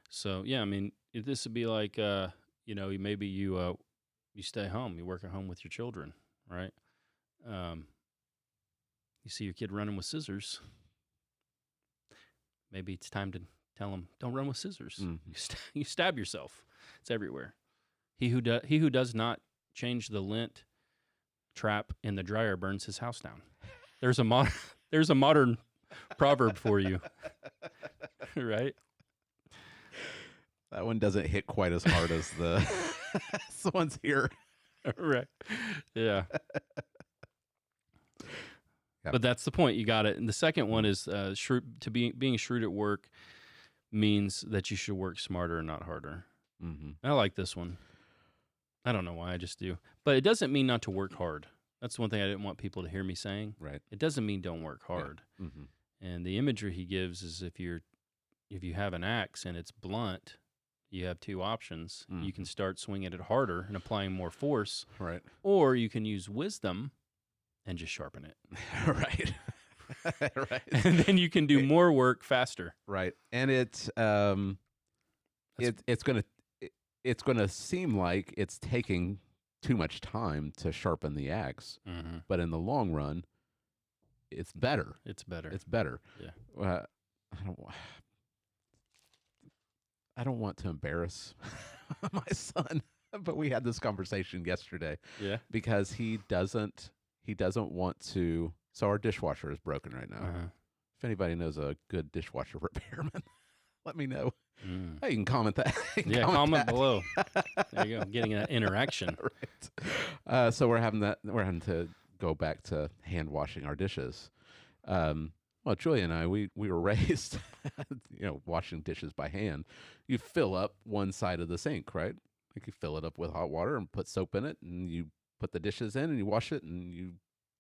So yeah, I mean, this would be like maybe you stay home, you work at home with your children, right? You see your kid running with scissors. Maybe it's time to tell him, don't run with scissors. Mm-hmm. You stab yourself. It's everywhere. He who does not change the lint trap in the dryer burns his house down. There's a modern proverb for you, right? That one doesn't hit quite as hard as the ones here. Right. Yeah. Yep. But that's the point. You got it. And the second one is being shrewd at work means that you should work smarter and not harder. Mm-hmm. I like this one. I don't know why, I just do. But it doesn't mean not to work hard. That's one thing I didn't want people to hear me saying. Right. It doesn't mean don't work hard. Yeah. Mm-hmm. And the imagery he gives is if you have an axe and it's blunt, you have two options. Mm-hmm. You can start swinging it harder and applying more force. Right. Or you can use wisdom and just sharpen it. Right. Right. And then you can do more work faster. Right. And it's gonna seem like it's taking too much time to sharpen the axe, but in the long run, it's better. It's better. It's better. Yeah. I don't want to embarrass my son, but we had this conversation yesterday. Yeah. Because he doesn't want to. So our dishwasher is broken right now. Uh-huh. If anybody knows a good dishwasher repairman, let me know. Hey, you can comment that. Comment below. There you go. Getting an interaction. Right. So we're having to go back to hand washing our dishes. Well, Julia and I, we were raised, washing dishes by hand. You fill up one side of the sink, right? Like you fill it up with hot water and put soap in it, and you put the dishes in and you wash it, and you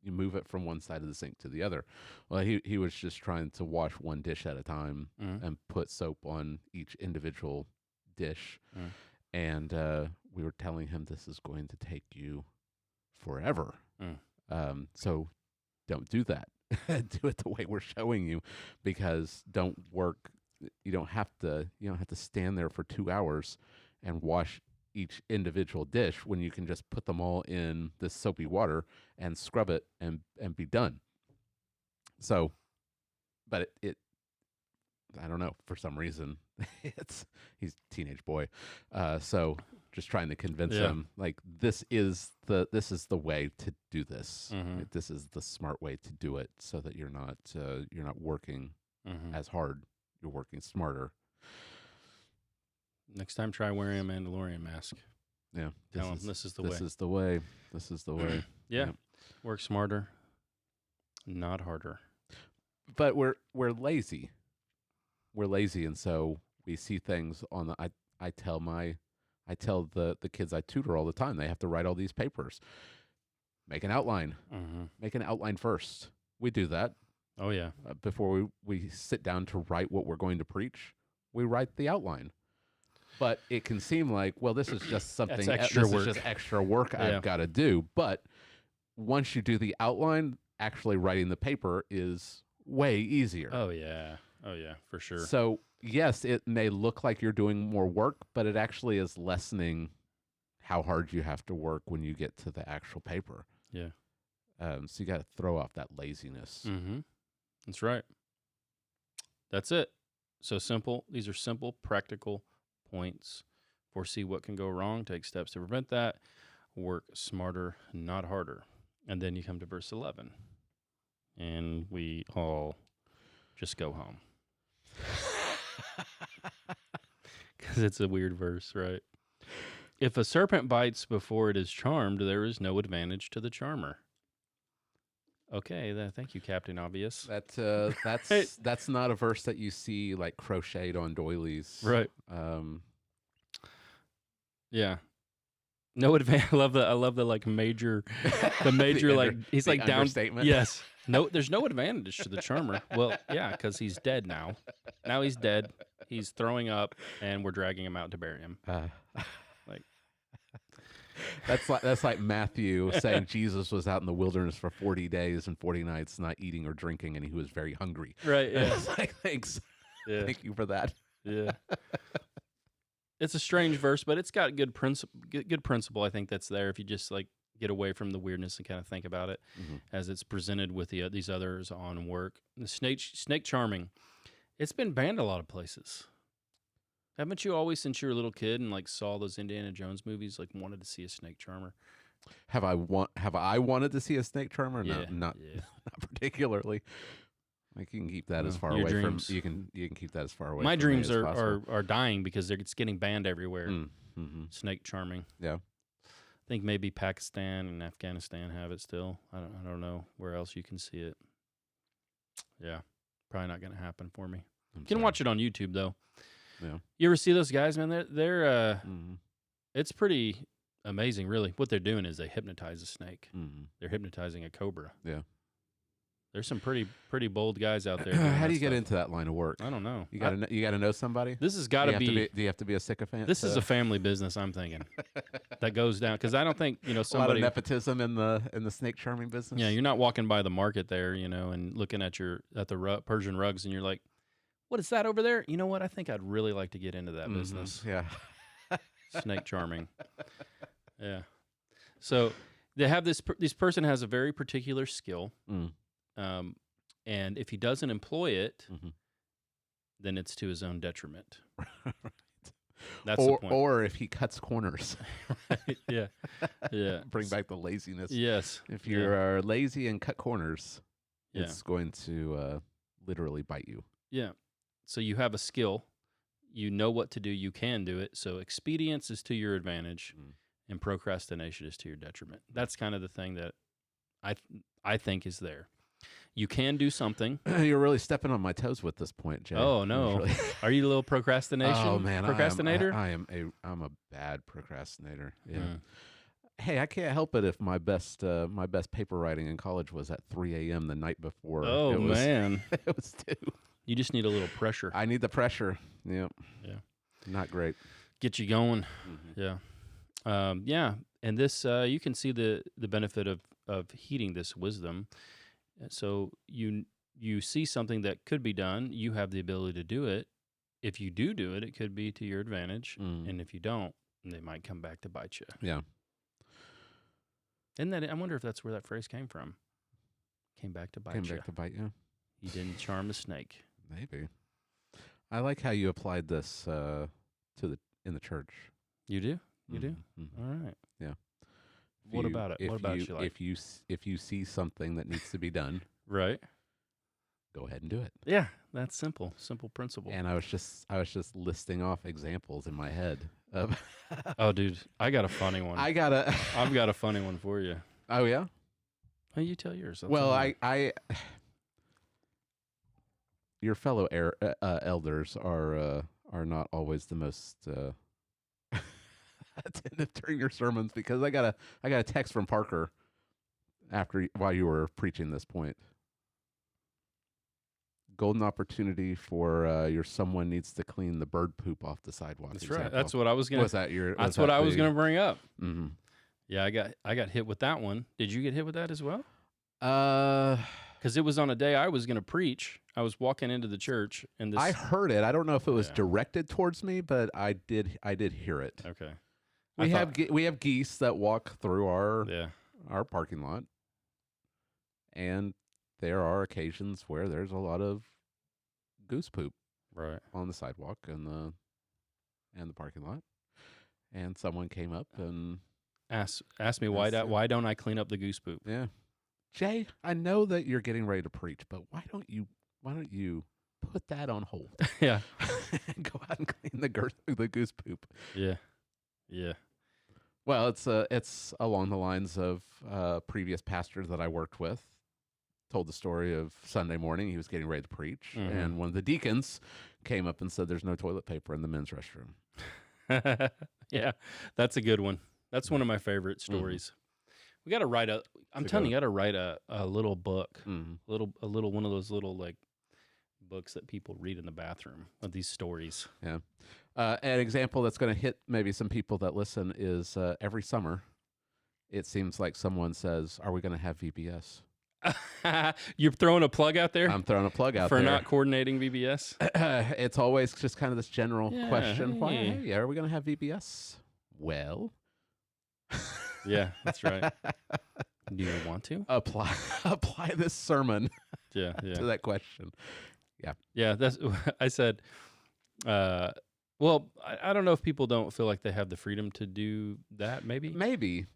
move it from one side of the sink to the other. Well, he was just trying to wash one dish at a time and put soap on each individual dish. And we were telling him this is going to take you forever. So don't do that. Do it the way we're showing you, because you don't have to stand there for 2 hours and wash each individual dish when you can just put them all in this soapy water and scrub it and be done. So, but it I don't know, for some reason he's a teenage boy. So just trying to convince him, like, this is the way to do this. Like, this is the smart way to do it, so that you're not working as hard. You're working smarter. Next time, try wearing a Mandalorian mask. Yeah. Tell him this is the way. This is the way. This is the way. Yeah. Work smarter, not harder. But we're lazy. We're lazy, and so we see things on the. I tell the kids I tutor all the time, they have to write all these papers. Make an outline. Make an outline first. We do that. Oh yeah. Before we sit down to write what we're going to preach, we write the outline. But it can seem like, well, this is just something. That's extra work. Is just extra work I've got to do. But once you do the outline, actually writing the paper is way easier. Oh yeah, for sure. So yes, it may look like you're doing more work, but it actually is lessening how hard you have to work when you get to the actual paper. Yeah. So you got to throw off that laziness. That's right. That's it. So simple. These are simple, practical points. Foresee what can go wrong. Take steps to prevent that. Work smarter, not harder. And then you come to verse 11. And we all just go home. Because it's a weird verse, right? If a serpent bites before it is charmed, there is no advantage to the charmer. Okay, thank you, Captain Obvious. That's not a verse that you see like crocheted on doilies, right? Yeah. No advantage. I love the like major, like he's like down. Yes. No, there's no advantage to the charmer. Well, yeah, because he's dead now. Now he's dead. He's throwing up, and we're dragging him out to bury him. Like that's like Matthew saying Jesus was out in the wilderness for 40 days and 40 nights, not eating or drinking, and he was very hungry. Right. Yeah. It's like, thanks. Yeah. Thank you for that. Yeah. It's a strange verse, but it's got good principle. I think that's there if you just like get away from the weirdness and kind of think about it as it's presented with these others on work. The snake charming, it's been banned a lot of places. Haven't you always, since you were a little kid and like saw those Indiana Jones movies, like wanted to see a snake charmer? Have I wanted to see a snake charmer? No, Yeah. not particularly. Like you can keep that as far away dreams. from you can keep that as far away. My from dreams me as possible. are dying because it's getting banned everywhere. Snake charming. Yeah. I think maybe Pakistan and Afghanistan have it still. I don't know where else you can see it. Yeah, probably not going to happen for me. You can watch it on YouTube though. Yeah. You ever see those guys, man? They're it's pretty amazing, really. What they're doing is they hypnotize a snake. They're hypnotizing a cobra. Yeah. There's some pretty bold guys out there. How do you get into that line of work? I don't know. You gotta know somebody. This has got to be. Do you have to be a sycophant? This is a family business. I'm thinking that goes down because I don't think somebody. A lot of nepotism in the snake charming business. Yeah, you're not walking by the market there, and looking at the Persian rugs, and you're like, "What is that over there?" You know what? I think I'd really like to get into that business. Yeah, snake charming. Yeah. So they have this person has a very particular skill. And if he doesn't employ it, then it's to his own detriment. Right. That's the point. Or if he cuts corners. Right. Yeah. Yeah. Bring back the laziness. Yes. If you are lazy and cut corners, it's going to literally bite you. Yeah. So you have a skill. You know what to do. You can do it. So expedience is to your advantage, and procrastination is to your detriment. That's kind of the thing that I think is there. You can do something. You're really stepping on my toes with this point, Jay. Oh no! Are you a little procrastination? Oh man, procrastinator. I'm a bad procrastinator. Yeah. Hey, I can't help it if my best paper writing in college was at 3 a.m. the night before. Oh man, it was 2. You just need a little pressure. I need the pressure. Yeah. Yeah. Not great. Get you going. Yeah. Yeah. And this, you can see the benefit of heeding this wisdom. So you see something that could be done, you have the ability to do it. If you do it, it could be to your advantage. And if you don't, they might come back to bite you. Yeah. And I wonder if that's where that phrase came from. Came back to bite you. Came back to bite you. You didn't charm the snake. Maybe. I like how you applied this in the church. You do? You do? All right. Yeah. What about it? What about you like? If you see something that needs to be done, right? Go ahead and do it. Yeah, that's simple principle. And I was just listing off examples in my head of. Oh, dude, I got a funny one. I've got a funny one for you. Oh yeah. Well, you tell yours. Well, I your fellow elders are not always the most attentive during your sermons, because I got a text from Parker while you were preaching this point. Golden opportunity for your someone needs to clean the bird poop off the sidewalk. That's example. right. That's what I was gonna. Was that your? That's what I was gonna bring up. Mm-hmm. Yeah, I got hit with that one. Did you get hit with that as well? Because it was on a day I was gonna preach. I was walking into the church, and I heard it. I don't know if it was directed towards me, but I did hear it. Okay. We have geese that walk through our parking lot, and there are occasions where there's a lot of goose poop on the sidewalk and the parking lot, and someone came up and asked me why don't I clean up the goose poop? Yeah, Jay, I know that you're getting ready to preach, but why don't you put that on hold? Yeah, and go out and clean the goose poop. Yeah, yeah. Well, it's along the lines of previous pastors that I worked with. Told the story of Sunday morning. He was getting ready to preach, and one of the deacons came up and said, "There's no toilet paper in the men's restroom." Yeah, that's a good one. That's one of my favorite stories. We got to write I'm telling you, got to write a little book, a little one of those little like books that people read in the bathroom of these stories. Yeah, an example that's going to hit maybe some people that listen is every summer, it seems like someone says, "Are we going to have VBS?" You're throwing a plug out there? I'm throwing a plug out for there. not coordinating VBS? It's always just kind of this general question. Why? Are we going to have VBS? Well. Yeah, that's right. Do you want to? Apply this sermon to that question. Yeah. Yeah, I said, well, I don't know if people don't feel like they have the freedom to do that, maybe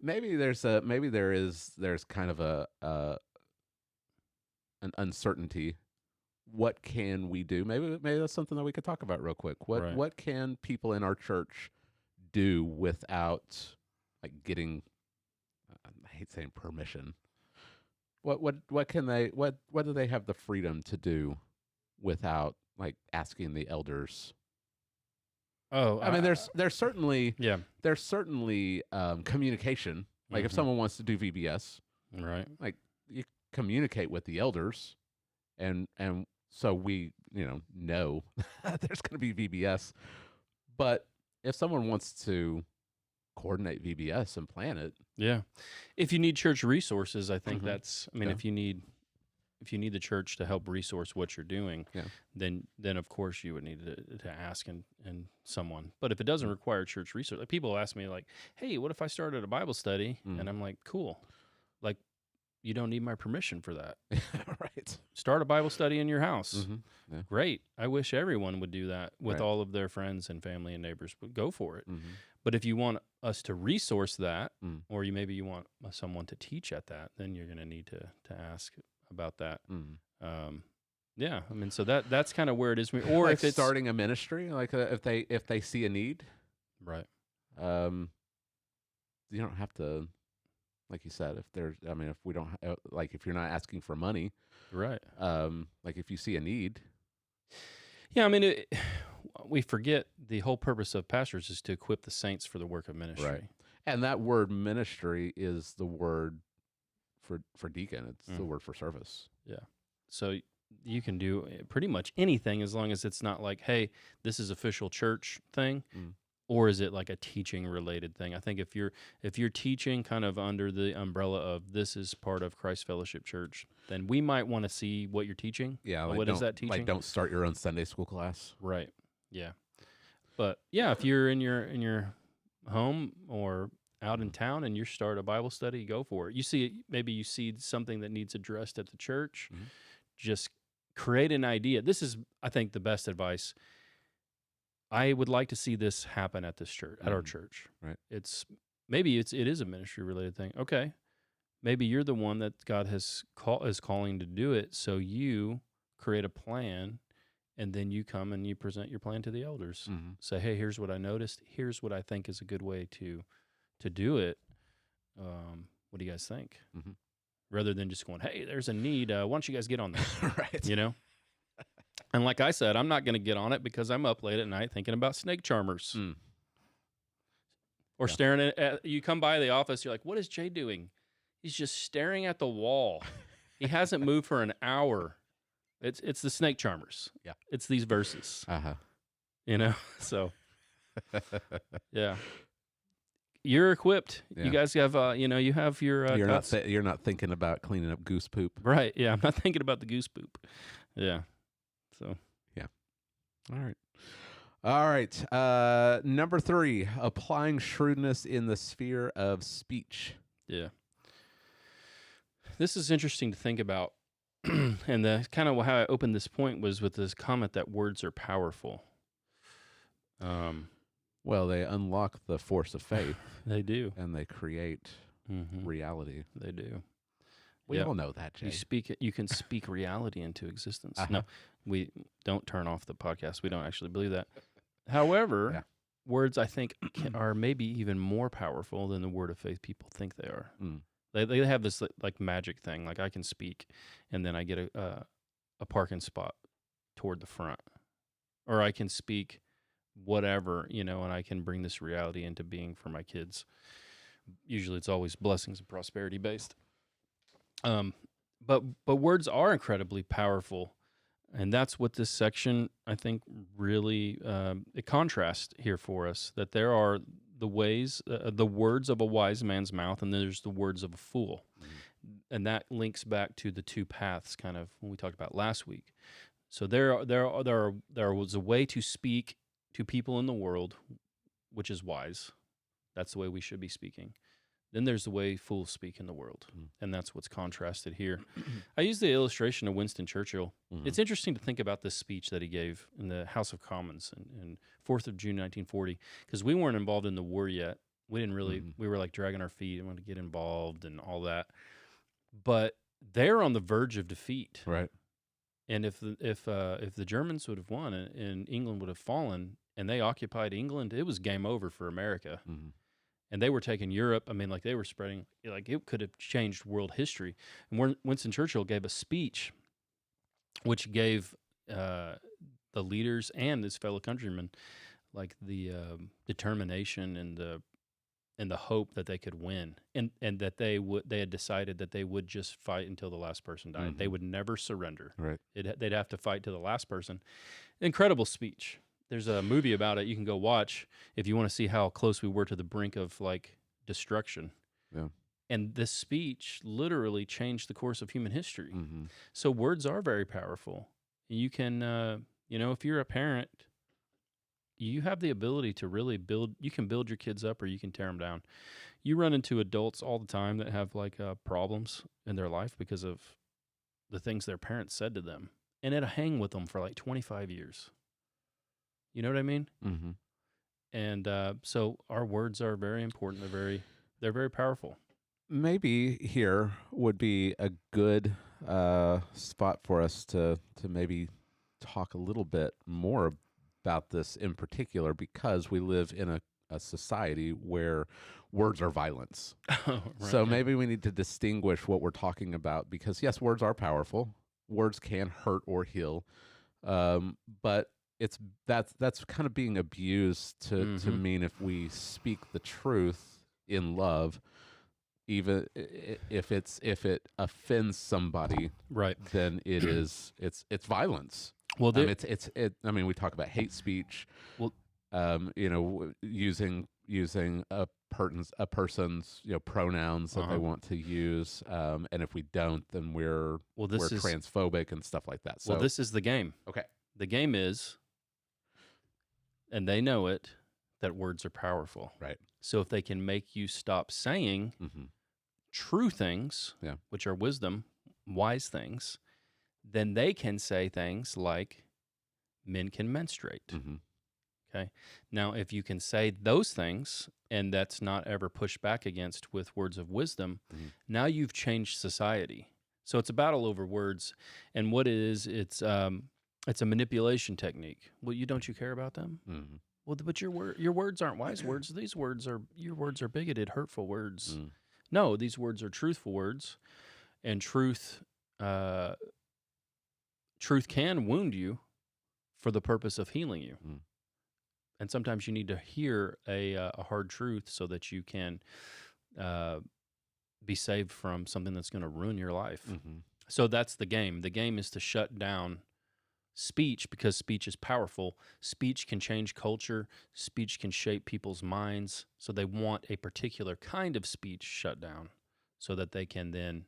there's kind of an uncertainty. What can we do? Maybe that's something that we could talk about real quick. What can people in our church do without like getting? I hate saying permission. What do they have the freedom to do without like asking the elders? Oh, I mean, there's certainly communication. Like if someone wants to do VBS, right? Like you communicate with the elders, and so we know there's going to be VBS. But if someone wants to coordinate VBS and plan it, if you need church resources, I think that's. I mean, if you need the church to help resource what you're doing, then of course you would need to ask and someone. But if it doesn't require church resource, like people ask me like, "Hey, what if I started a Bible study?" And I'm like, "Cool, like." You don't need my permission for that. Right. Start a Bible study in your house. Yeah. Great. I wish everyone would do that with all of their friends and family and neighbors. But go for it. But if you want us to resource that, or maybe you want someone to teach at that, then you're going to need to ask about that. Yeah. I mean, so that's kind of where it is. Or like if it's starting a ministry, like if they see a need, right? You don't have to. Like you said, if we don't, like if you're not asking for money, right? Like if you see a need. Yeah, I mean, we forget the whole purpose of pastors is to equip the saints for the work of ministry. Right. And that word ministry is the word for deacon. It's the word for service. Yeah. So you can do pretty much anything as long as it's not like, hey, this is official church thing. or is it like a teaching related thing? I think if you're teaching kind of under the umbrella of this is part of Christ Fellowship Church, then we might want to see what you're teaching. Yeah, like What is that teaching? Like, don't start your own Sunday school class. Right. Yeah. But yeah, if you're in your home or out in town and you start a Bible study, go for it. Maybe you see something that needs addressed at the church, just create an idea. This is, I think, the best advice. I would like to see this happen at this church, at our church. Right. It is a ministry related thing. Okay. Maybe you're the one that God is calling to do it. So you create a plan, and then you come and you present your plan to the elders. Say, hey, here's what I noticed. Here's what I think is a good way to do it. What do you guys think? Rather than just going, hey, there's a need. Why don't you guys get on this? Right. You know? And like I said, I'm not going to get on it because I'm up late at night thinking about snake charmers. Or staring at you come by the office, you're like, what is Jay doing? He's just staring at the wall. He hasn't moved for an hour. It's the snake charmers. Yeah. It's these verses. Uh-huh. So yeah. You're equipped. Yeah. You guys have you have your you're not thinking about cleaning up goose poop. Right. Yeah, I'm not thinking about the goose poop. Yeah. So, yeah. All right. Number 3, applying shrewdness in the sphere of speech. Yeah. This is interesting to think about. And the kind of how I opened this point was with this comment that words are powerful. Well, they unlock the force of faith. They do. And they create reality. They do. We all know that, Jay. You can speak reality into existence. No, we don't turn off the podcast. We don't actually believe that. However, words, I think, are maybe even more powerful than the word of faith people think they are. They have this like magic thing. Like I can speak, and then I get a parking spot toward the front, or I can speak whatever, and I can bring this reality into being for my kids. Usually, it's always blessings and prosperity based. But words are incredibly powerful, and that's what this section, I think, really it contrasts here for us, that there are the ways, the words of a wise man's mouth, and there's the words of a fool. And that links back to the two paths kind of when we talked about last week. So there was a way to speak to people in the world, which is wise. That's the way we should be speaking. Then there's the way fools speak in the world, and that's what's contrasted here. I use the illustration of Winston Churchill. It's interesting to think about this speech that he gave in the House of Commons in 4th of June, 1940, because we weren't involved in the war yet. We didn't really, we were like dragging our feet and wanted to get involved and all that. But they're on the verge of defeat. Right. And if the Germans would have won and England would have fallen and they occupied England, it was game over for America. And they were taking Europe. I mean, like they were spreading, like it could have changed world history. And Winston Churchill gave a speech which gave the leaders and his fellow countrymen like the determination and the hope that they could win, and that they had decided that they would just fight until the last person died. They would never surrender. Right. They'd have to fight to the last person. Incredible speech. There's a movie about it you can go watch if you want to see how close we were to the brink of like destruction. Yeah. And this speech literally changed the course of human history. So words are very powerful. You can, if you're a parent, you have the ability to really you can build your kids up or you can tear them down. You run into adults all the time that have like problems in their life because of the things their parents said to them. And it'll hang with them for like 25 years. You know what I mean? And so our words are very important. They're very powerful. Maybe here would be a good spot for us to maybe talk a little bit more about this in particular, because we live in a society where words are violence. Right. So maybe we need to distinguish what we're talking about, because yes, words are powerful. Words can hurt or heal, but that's kind of being abused to mean if we speak the truth in love, even if it offends somebody, right, then it's violence. Well, I mean, we talk about hate speech. Well, Using a person's pronouns that they want to use, and if we don't, then we're transphobic and stuff like that. So this is the game. Okay, the game is, and they know it, that words are powerful. Right. So if they can make you stop saying true things, which are wisdom, wise things, then they can say things like men can menstruate. Okay. Now, if you can say those things and that's not ever pushed back against with words of wisdom, now you've changed society. So it's a battle over words, and what it is, it's a manipulation technique. Well, don't you care about them? Well, but your words aren't wise words. Your words are bigoted, hurtful words. No, these words are truthful words, and truth can wound you for the purpose of healing you. And sometimes you need to hear a hard truth so that you can be saved from something that's going to ruin your life. So that's the game. The game is to shut down speech, because speech is powerful. Speech can change culture. Speech can shape people's minds. So they want a particular kind of speech shut down so that they can then,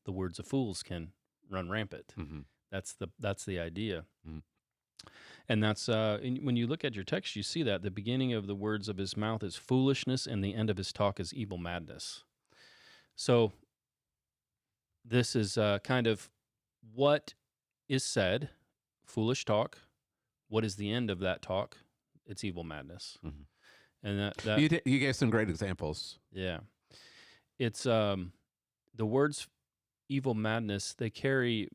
the words of fools can run rampant. That's the idea. And that's when you look at your text, you see that the beginning of the words of his mouth is foolishness, and the end of his talk is evil madness. So this is kind of what is said, foolish talk. What is the end of that talk? It's evil madness. And that you gave some great examples. Yeah, it's the words evil madness. They carry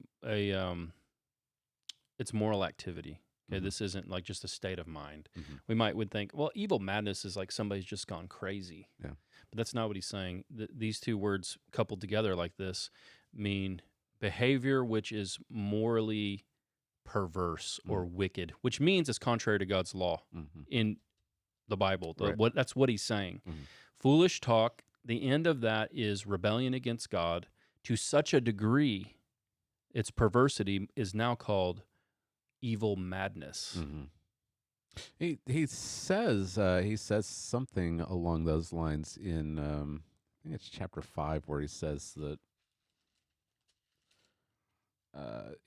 it's moral activity. Okay, this isn't like just a state of mind. We would think, well, evil madness is like somebody's just gone crazy. Yeah, but that's not what he's saying. These two words coupled together like this mean behavior which is morally perverse or wicked, which means it's contrary to God's law in the Bible. That's what he's saying. Foolish talk, the end of that is rebellion against God to such a degree, its perversity is now called evil madness. He says something along those lines in I think it's chapter 5, where he says that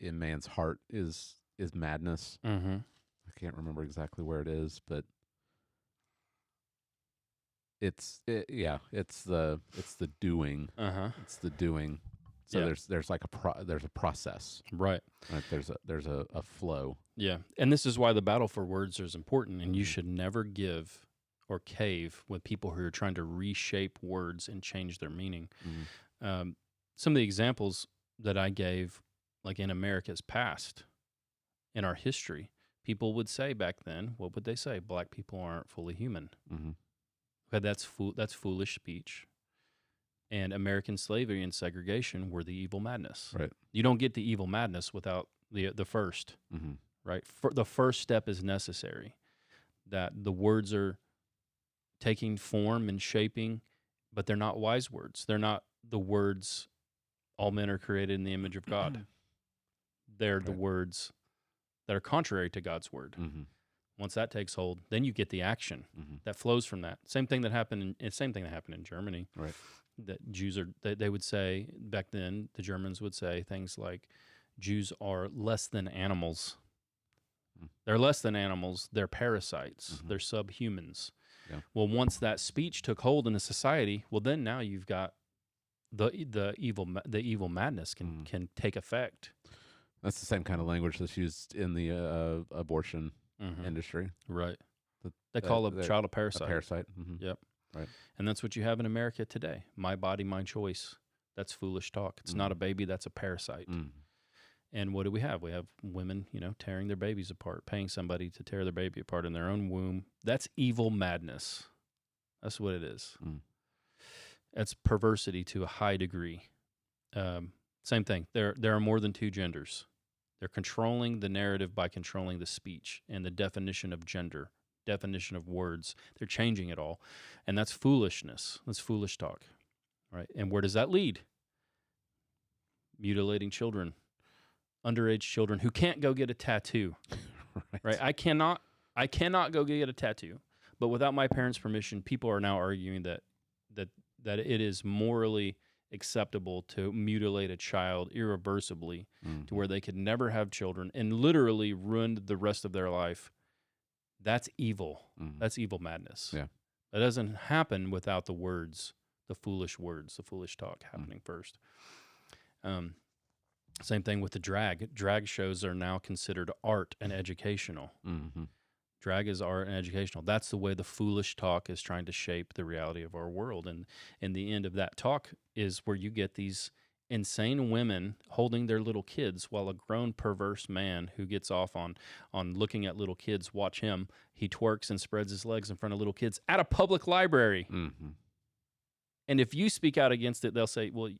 in man's heart is madness. I can't remember exactly where it is, but it's the doing. It's the doing. So there's like there's a process, right? There's a flow. Yeah, and this is why the battle for words is important, and you should never give or cave with people who are trying to reshape words and change their meaning. Some of the examples that I gave, like in America's past, in our history, people would say back then, what would they say? Black people aren't fully human. Okay, that's foolish speech. And American slavery and segregation were the evil madness. Right. You don't get the evil madness without the first. Right. The first step is necessary. That the words are taking form and shaping, but they're not wise words. They're not the words, all men are created in the image of God. They're the words that are contrary to God's word. Once that takes hold, then you get the action that flows from that. Same thing that happened in Germany. Right. That Jews they would say back then, the Germans would say things like, Jews are less than animals. They're less than animals. They're parasites. They're subhumans. Yeah. Well, once that speech took hold in a society, well, then now you've got the evil madness can take effect. That's the same kind of language that's used in the abortion industry. Right. They call a child a parasite. A parasite. Yep. Right. And that's what you have in America today. My body, my choice. That's foolish talk. It's not a baby. That's a parasite. And what do we have? We have women, tearing their babies apart, paying somebody to tear their baby apart in their own womb. That's evil madness. That's what it is. That's perversity to a high degree. Same thing. There are more than two genders. They're controlling the narrative by controlling the speech and the definition of gender, definition of words. They're changing it all. And that's foolishness. That's foolish talk. Right? And where does that lead? Mutilating children, underage children who can't go get a tattoo. Right? I cannot I cannot go get a tattoo, but without my parents' permission, people are now arguing that it is morally acceptable to mutilate a child irreversibly to where they could never have children and literally ruined the rest of their life. That's evil. That's evil madness. Yeah. That doesn't happen without the words, the foolish talk happening first. Same thing with the drag. Drag shows are now considered art and educational. Drag is art and educational. That's the way the foolish talk is trying to shape the reality of our world. And in the end of that talk is where you get these insane women holding their little kids while a grown perverse man who gets off on looking at little kids, watch him, he twerks and spreads his legs in front of little kids at a public library. And if you speak out against it, they'll say, well,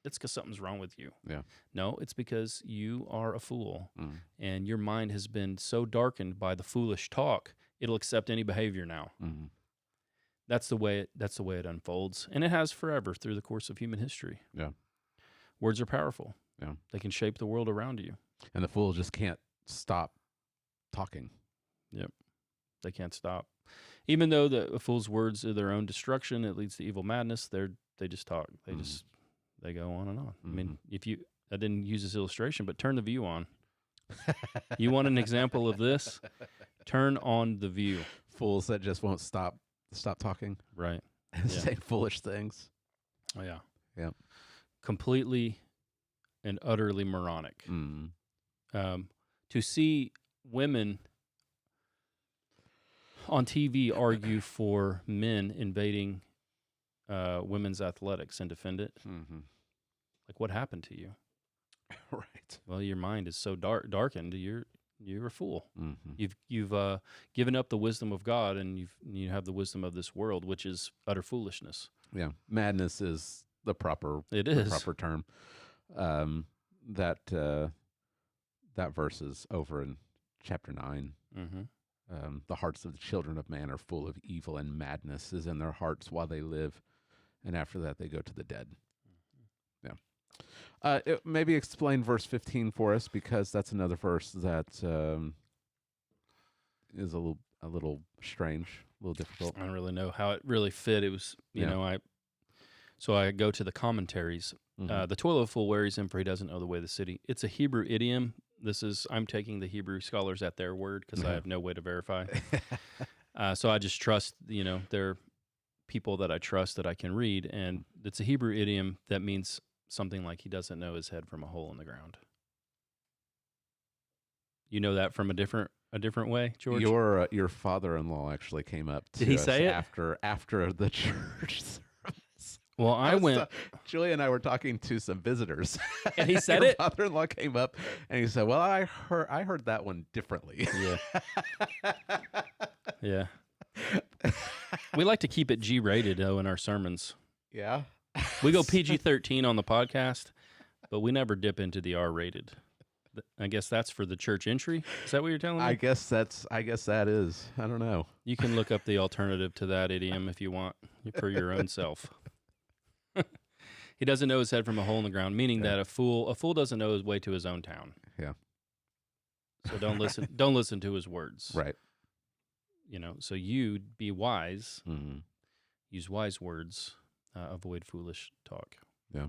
it's because something's wrong with you. Yeah. No, it's because you are a fool, and your mind has been so darkened by the foolish talk, it'll accept any behavior now. That's the way it unfolds, and it has forever through the course of human history. Yeah. Words are powerful. Yeah. They can shape the world around you. And the fool just can't stop talking. Yep. They can't stop. Even though the fool's words are their own destruction, it leads to evil madness, they just talk. They go on and on. I mean, I didn't use this illustration, but turn the View on. You want an example of this? Turn on The View. Fools that just won't stop talking. Right. And saying foolish things. Oh, yeah. Yeah. Completely and utterly moronic. To see women on TV argue for men invading women's athletics and defend it. Like, what happened to you? Right. Well, your mind is so darkened. You're a fool. You've given up the wisdom of God, and you have the wisdom of this world, which is utter foolishness. Yeah, madness is the proper term. That verse is over in chapter 9. The hearts of the children of man are full of evil, and madness is in their hearts while they live, and after that they go to the dead. Yeah. Maybe explain verse 15 for us, because that's another verse that is a little strange, a little difficult. I don't really know how it really fit. It was, so I go to the commentaries. The toil of a fool wearies him, for he doesn't know the way of the city. It's a Hebrew idiom. I'm taking the Hebrew scholars at their word, because I have no way to verify. So I just trust, they're people that I trust that I can read. And it's a Hebrew idiom that means something like he doesn't know his head from a hole in the ground. You know that from a different way, George? Your father-in-law actually came up to Did he us say it? after the church service. Well, I went. Julia and I were talking to some visitors, and he said your it. Father-in-law came up and he said, "Well, I heard that one differently." Yeah. Yeah. We like to keep it G-rated though in our sermons. Yeah. We go PG-13 on the podcast, but we never dip into the R-rated. I guess that's for the church entry. Is that what you're telling me? I guess that is. I don't know. You can look up the alternative to that idiom if you want for your own self. He doesn't know his head from a hole in the ground, meaning that a fool doesn't know his way to his own town. Yeah. So don't listen to his words. Right. So you be wise. Use wise words. Avoid foolish talk. Yeah.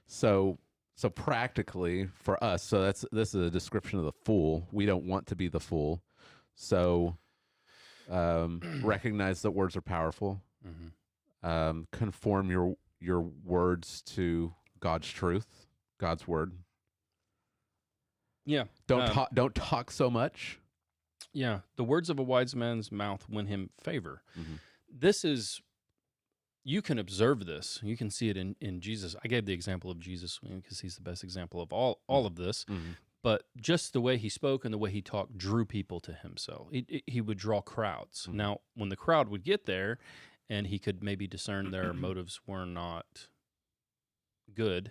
So practically for us, this is a description of the fool. We don't want to be the fool. So recognize that words are powerful. Conform your words to God's truth, God's word. Yeah. Don't talk so much. Yeah. The words of a wise man's mouth win him favor. This is. You can observe this. You can see it in Jesus. I gave the example of Jesus because he's the best example of all of this. But just the way he spoke and the way he talked drew people to himself. He would draw crowds. Now, when the crowd would get there and he could maybe discern their motives were not good,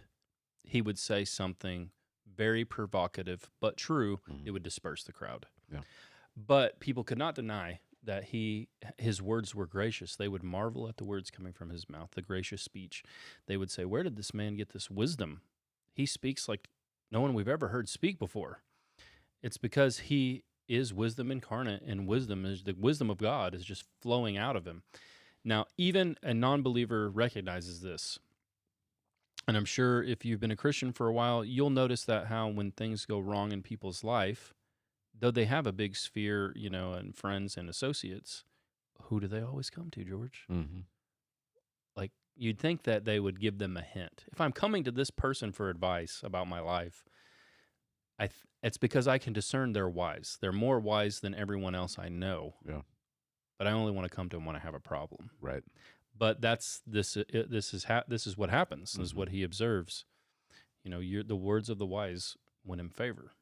he would say something very provocative but true. It would disperse the crowd. Yeah. But people could not deny that his words were gracious. They would marvel at the words coming from his mouth, the gracious speech. They would say, where did this man get this wisdom? He speaks like no one we've ever heard speak before. It's because he is wisdom incarnate, and the wisdom of God is just flowing out of him. Now, even a non-believer recognizes this. And I'm sure if you've been a Christian for a while, you'll notice that how when things go wrong in people's life, though they have a big sphere, and friends and associates, who do they always come to, George? Mm-hmm. Like, you'd think that they would give them a hint. If I'm coming to this person for advice about my life, it's because I can discern they're wise. They're more wise than everyone else I know. Yeah. But I only want to come to them when I have a problem. Right. But this is what happens. This is what he observes. The words of the wise win him favor.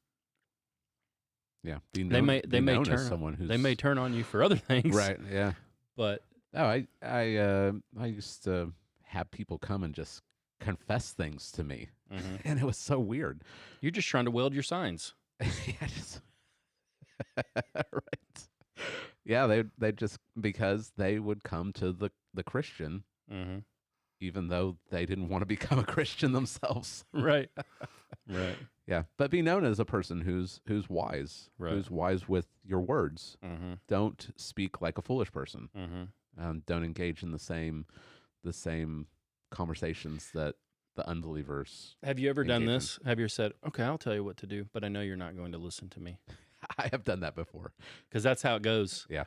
Yeah, they may turn on you for other things. Right. Yeah. But I used to have people come and just confess things to me, and it was so weird. You're just trying to weld your signs. Right. Yeah, they just, because they would come to the Christian, even though they didn't want to become a Christian themselves. Right. Right. Yeah, but be known as a person who's wise, right. Who's wise with your words. Don't speak like a foolish person. Don't engage in the same conversations that the unbelievers. Have you ever done this? Have you said, "Okay, I'll tell you what to do, but I know you're not going to listen to me"? I have done that before. Because that's how it goes. Yeah.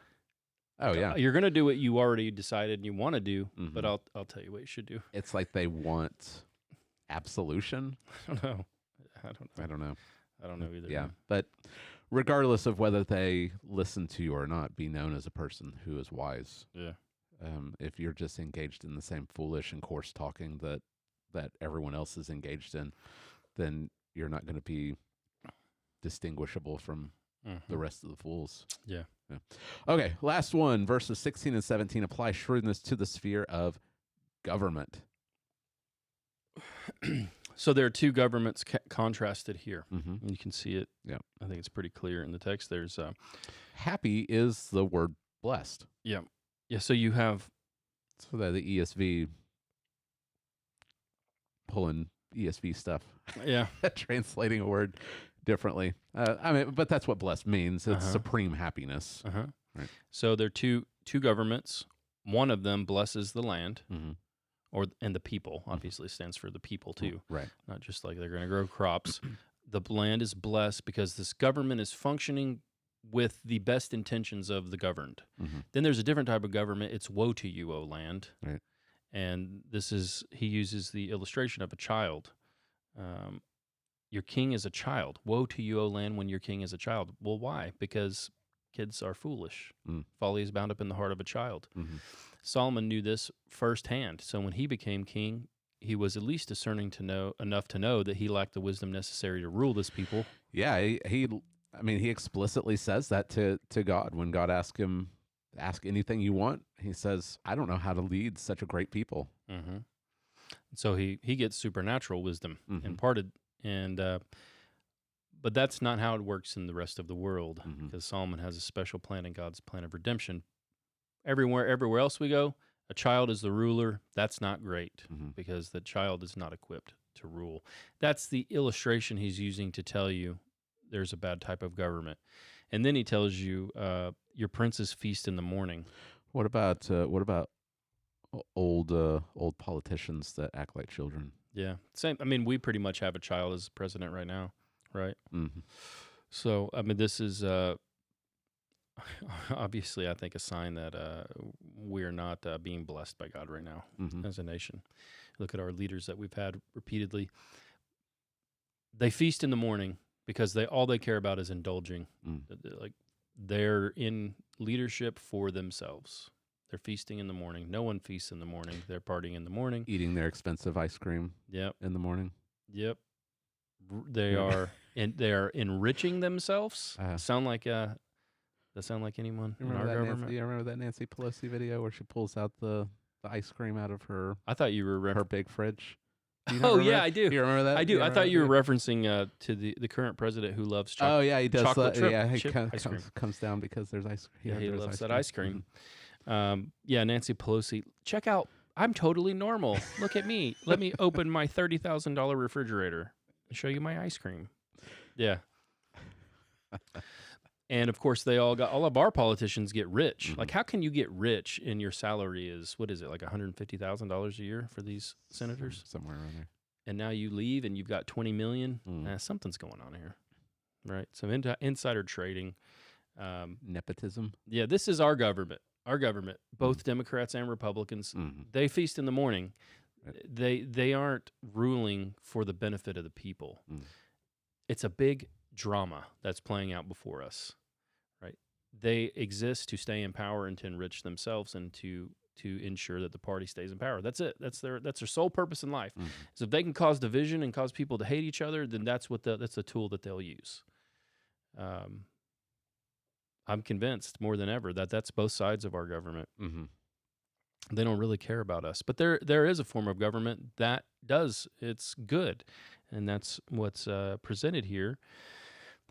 Oh yeah. You're going to do what you already decided you want to do, but I'll tell you what you should do. It's like they want absolution. I don't know. I don't know either. Yeah, but regardless of whether they listen to you or not, be known as a person who is wise. Yeah. If you're just engaged in the same foolish and coarse talking that everyone else is engaged in, then you're not going to be distinguishable from the rest of the fools. Yeah. Okay, last one, verses 16 and 17 apply shrewdness to the sphere of government. So there are two governments contrasted here. Mm-hmm. You can see it. Yeah. I think it's pretty clear in the text. There's happy is the word blessed. Yeah. Yeah, so you have... So that the ESV pulling ESV stuff. Yeah. Translating a word differently. But that's what blessed means. It's supreme happiness. Right. So there are two governments. One of them blesses the land. And the people, obviously stands for the people too. Right. Not just like they're going to grow crops. The land is blessed because this government is functioning with the best intentions of the governed. Then there's a different type of government. It's woe to you, O land. Right. And he uses the illustration of a child. Your king is a child. Woe to you, O land, when your king is a child. Well, why? Because kids are foolish. Folly is bound up in the heart of a child. Solomon knew this firsthand. So when he became king, he was at least discerning enough to know that he lacked the wisdom necessary to rule this people. Yeah, he explicitly says that to God. When God asks him, ask anything you want, he says, I don't know how to lead such a great people. So he gets supernatural wisdom imparted. But that's not how it works in the rest of the world, because Solomon has a special plan in God's plan of redemption. Everywhere else we go, a child is the ruler. That's not great, because the child is not equipped to rule. That's the illustration he's using to tell you there's a bad type of government. And then he tells you your princes feast in the morning. What about old politicians that act like children? Yeah, same. I mean, we pretty much have a child as president right now, right? So, I mean, this is obviously, I think, a sign that we're not being blessed by God right now as a nation. Look at our leaders that we've had repeatedly. They feast in the morning because all they care about is indulging. Like, they're in leadership for themselves. They're feasting in the morning. No one feasts in the morning. They're partying in the morning. Eating their expensive ice cream in the morning. Yep. They are enriching themselves. Sound like anyone in our government? You remember that Nancy Pelosi video where she pulls out the ice cream out of her... I thought you were... her big fridge. Oh, yeah, I do. You remember that? I do. I thought you were referencing to the current president who loves chocolate. Oh, yeah, he does. Chocolate He comes down because there's ice cream. Yeah, he loves that ice cream. Yeah, Nancy Pelosi. Check out. I'm totally normal. Look at me. Let me open my $30,000 refrigerator and show you my ice cream. Yeah. And of course, all of our politicians get rich. Like, how can you get rich and your salary is, what is it, like $150,000 a year for these senators? Somewhere around there. And now you leave and you've got $20 million. Something's going on here, right? Some insider trading. Nepotism. Yeah, this is our government. Our government, both Democrats and Republicans, they feast in the morning. They aren't ruling for the benefit of the people. It's a big drama that's playing out before us, right? They exist to stay in power and to enrich themselves and to ensure that the party stays in power. That's it. That's their sole purpose in life. So if they can cause division and cause people to hate each other, then that's a tool that they'll use. I'm convinced more than ever that that's both sides of our government. They don't really care about us. But there is a form of government that does. It's good. And that's what's presented here.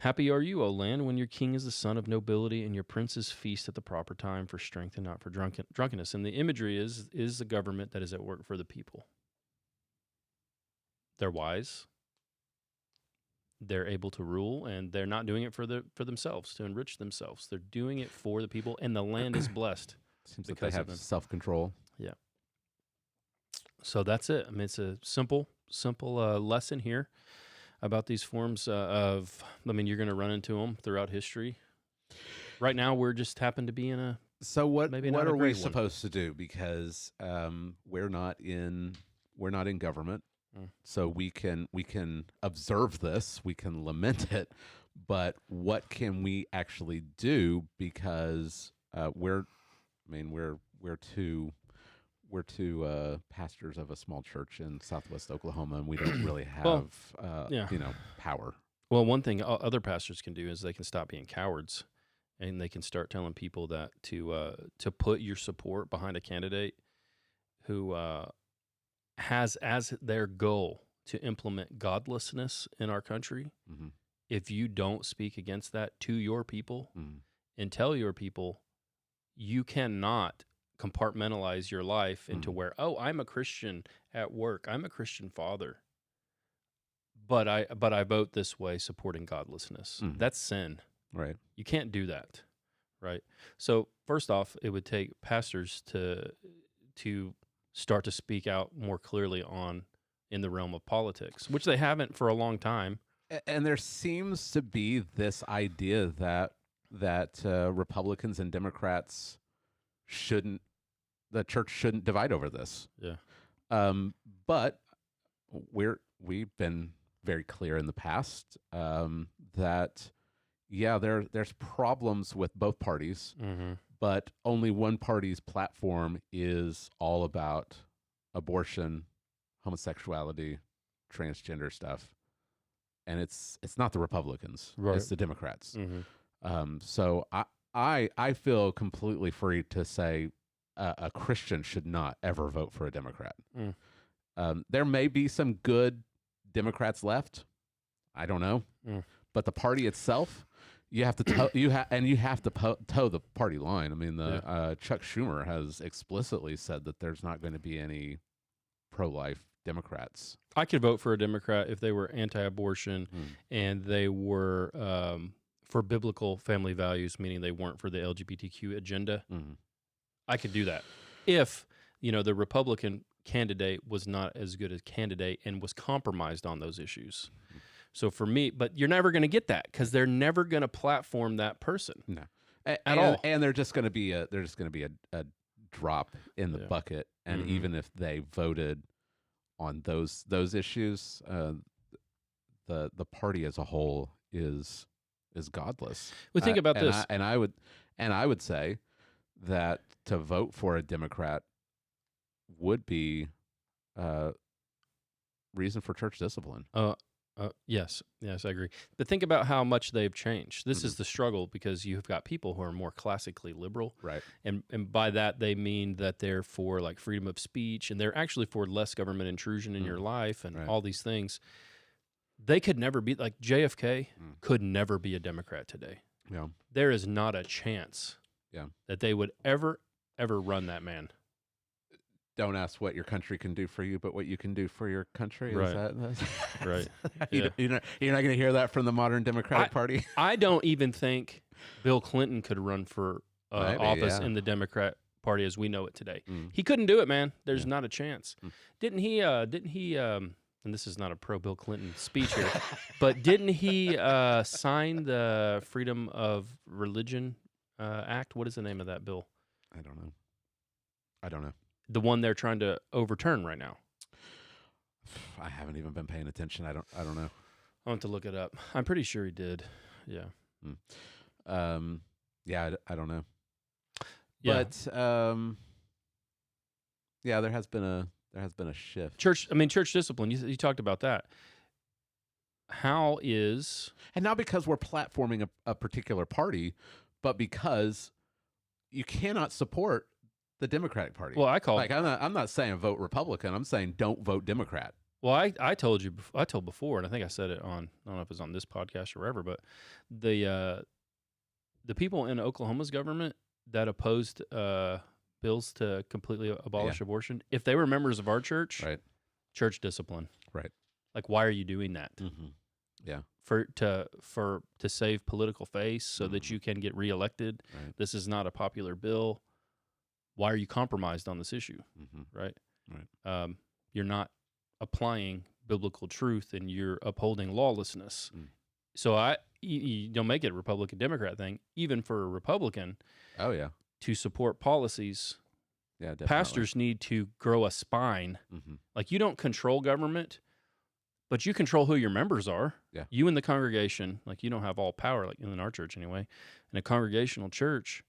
Happy are you, O land, when your king is the son of nobility and your princes feast at the proper time for strength and not for drunkenness. And the imagery is the government that is at work for the people. They're wise. They're able to rule, and they're not doing it for themselves, to enrich themselves. They're doing it for the people, and the land is blessed. Seems like they have self-control. Yeah. So that's it. I mean, it's a simple lesson here about these forms of, I mean, you're going to run into them throughout history. Right now, we're just happen to be in a So what are we supposed to do? Because we're not in government, so we can observe this, we can lament it, but what can we actually do? Because we're two pastors of a small church in Southwest Oklahoma, and we don't really have power. Well, one thing other pastors can do is they can stop being cowards, and they can start telling people that to put your support behind a candidate who has as their goal to implement godlessness in our country. If you don't speak against that to your people and tell your people, you cannot compartmentalize your life into where, I'm a Christian at work, I'm a Christian father, but I vote this way supporting godlessness. That's sin. Right. You can't do that. Right. So first off, it would take pastors to start to speak out more clearly in the realm of politics, which they haven't for a long time. And there seems to be this idea that Republicans and Democrats the church shouldn't divide over this. Yeah. But we've been very clear in the past that there's problems with both parties, but only one party's platform is all about abortion, homosexuality, transgender stuff, and it's not the Republicans, right. It's the Democrats. So I feel completely free to say a Christian should not ever vote for a Democrat. There may be some good Democrats left, I don't know, but the party itself, you have to toe the party line. I mean, Chuck Schumer has explicitly said that there's not going to be any pro-life Democrats. I could vote for a Democrat if they were anti-abortion and they were for biblical family values, meaning they weren't for the LGBTQ agenda. I could do that if the Republican candidate was not as good a candidate and was compromised on those issues. So for me, but you're never going to get that because they're never going to platform that person. No, at all. And they're just going to be a drop in the bucket. And even if they voted on those issues, the party as a whole is godless. Well, think about this, and I would say that to vote for a Democrat would be reason for church discipline. Yes, I agree. But think about how much they've changed. This is the struggle because you've got people who are more classically liberal. Right. And by that, they mean that they're for like freedom of speech and they're actually for less government intrusion in your life and all these things. They could never be like JFK could never be a Democrat today. Yeah. There is not a chance that they would ever run that man. Don't ask what your country can do for you, but what you can do for your country. Right. Is that right? You're not going to hear that from the modern Democratic Party. I don't even think Bill Clinton could run for Maybe, office yeah. in the Democrat Party as we know it today. Mm. He couldn't do it, man. There's Yeah. not a chance. Mm. Didn't he? And this is not a pro Bill Clinton speech here, but didn't he sign the Freedom of Religion Act? What is the name of that bill? I don't know. The one they're trying to overturn right now. I haven't even been paying attention. I don't know. I want to look it up. I'm pretty sure he did. Yeah. Yeah, I don't know. Yeah. But yeah, there has been a shift. Church discipline. You talked about that. How is, and not because we're platforming a particular party, but because you cannot support the Democratic Party. well, I I'm not saying vote Republican. I'm saying don't vote Democrat. Well, I told before, and I think I said it on, I don't know if it was on this podcast or wherever, but the people in Oklahoma's government that opposed bills to completely abolish abortion, if they were members of our church, Right. church discipline. Right. Like, why are you doing that? Mm-hmm. Yeah. To save political face so that you can get reelected. Right. This is not a popular bill. Why are you compromised on this issue? Mm-hmm. Right. Right. You're not applying biblical truth, and you're upholding lawlessness. So you don't make it a Republican Democrat thing. Even for a Republican, Oh yeah. to support policies, Yeah. Definitely. pastors need to grow a spine. Mm-hmm. Like, you don't control government, but you control who your members are. Yeah. You in the congregation, like, you don't have all power, like in our church anyway. In a congregational church,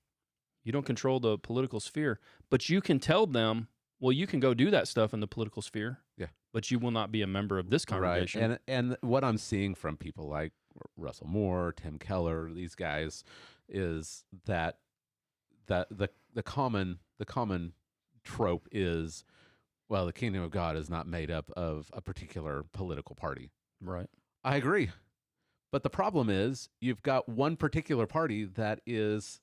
you don't control the political sphere, but you can tell them, well, you can go do that stuff in the political sphere. Yeah. But you will not be a member of this congregation. Right. And what I'm seeing from people like Russell Moore, Tim Keller, these guys, is that the common trope is, well, the kingdom of God is not made up of a particular political party. Right. I agree. But the problem is you've got one particular party that is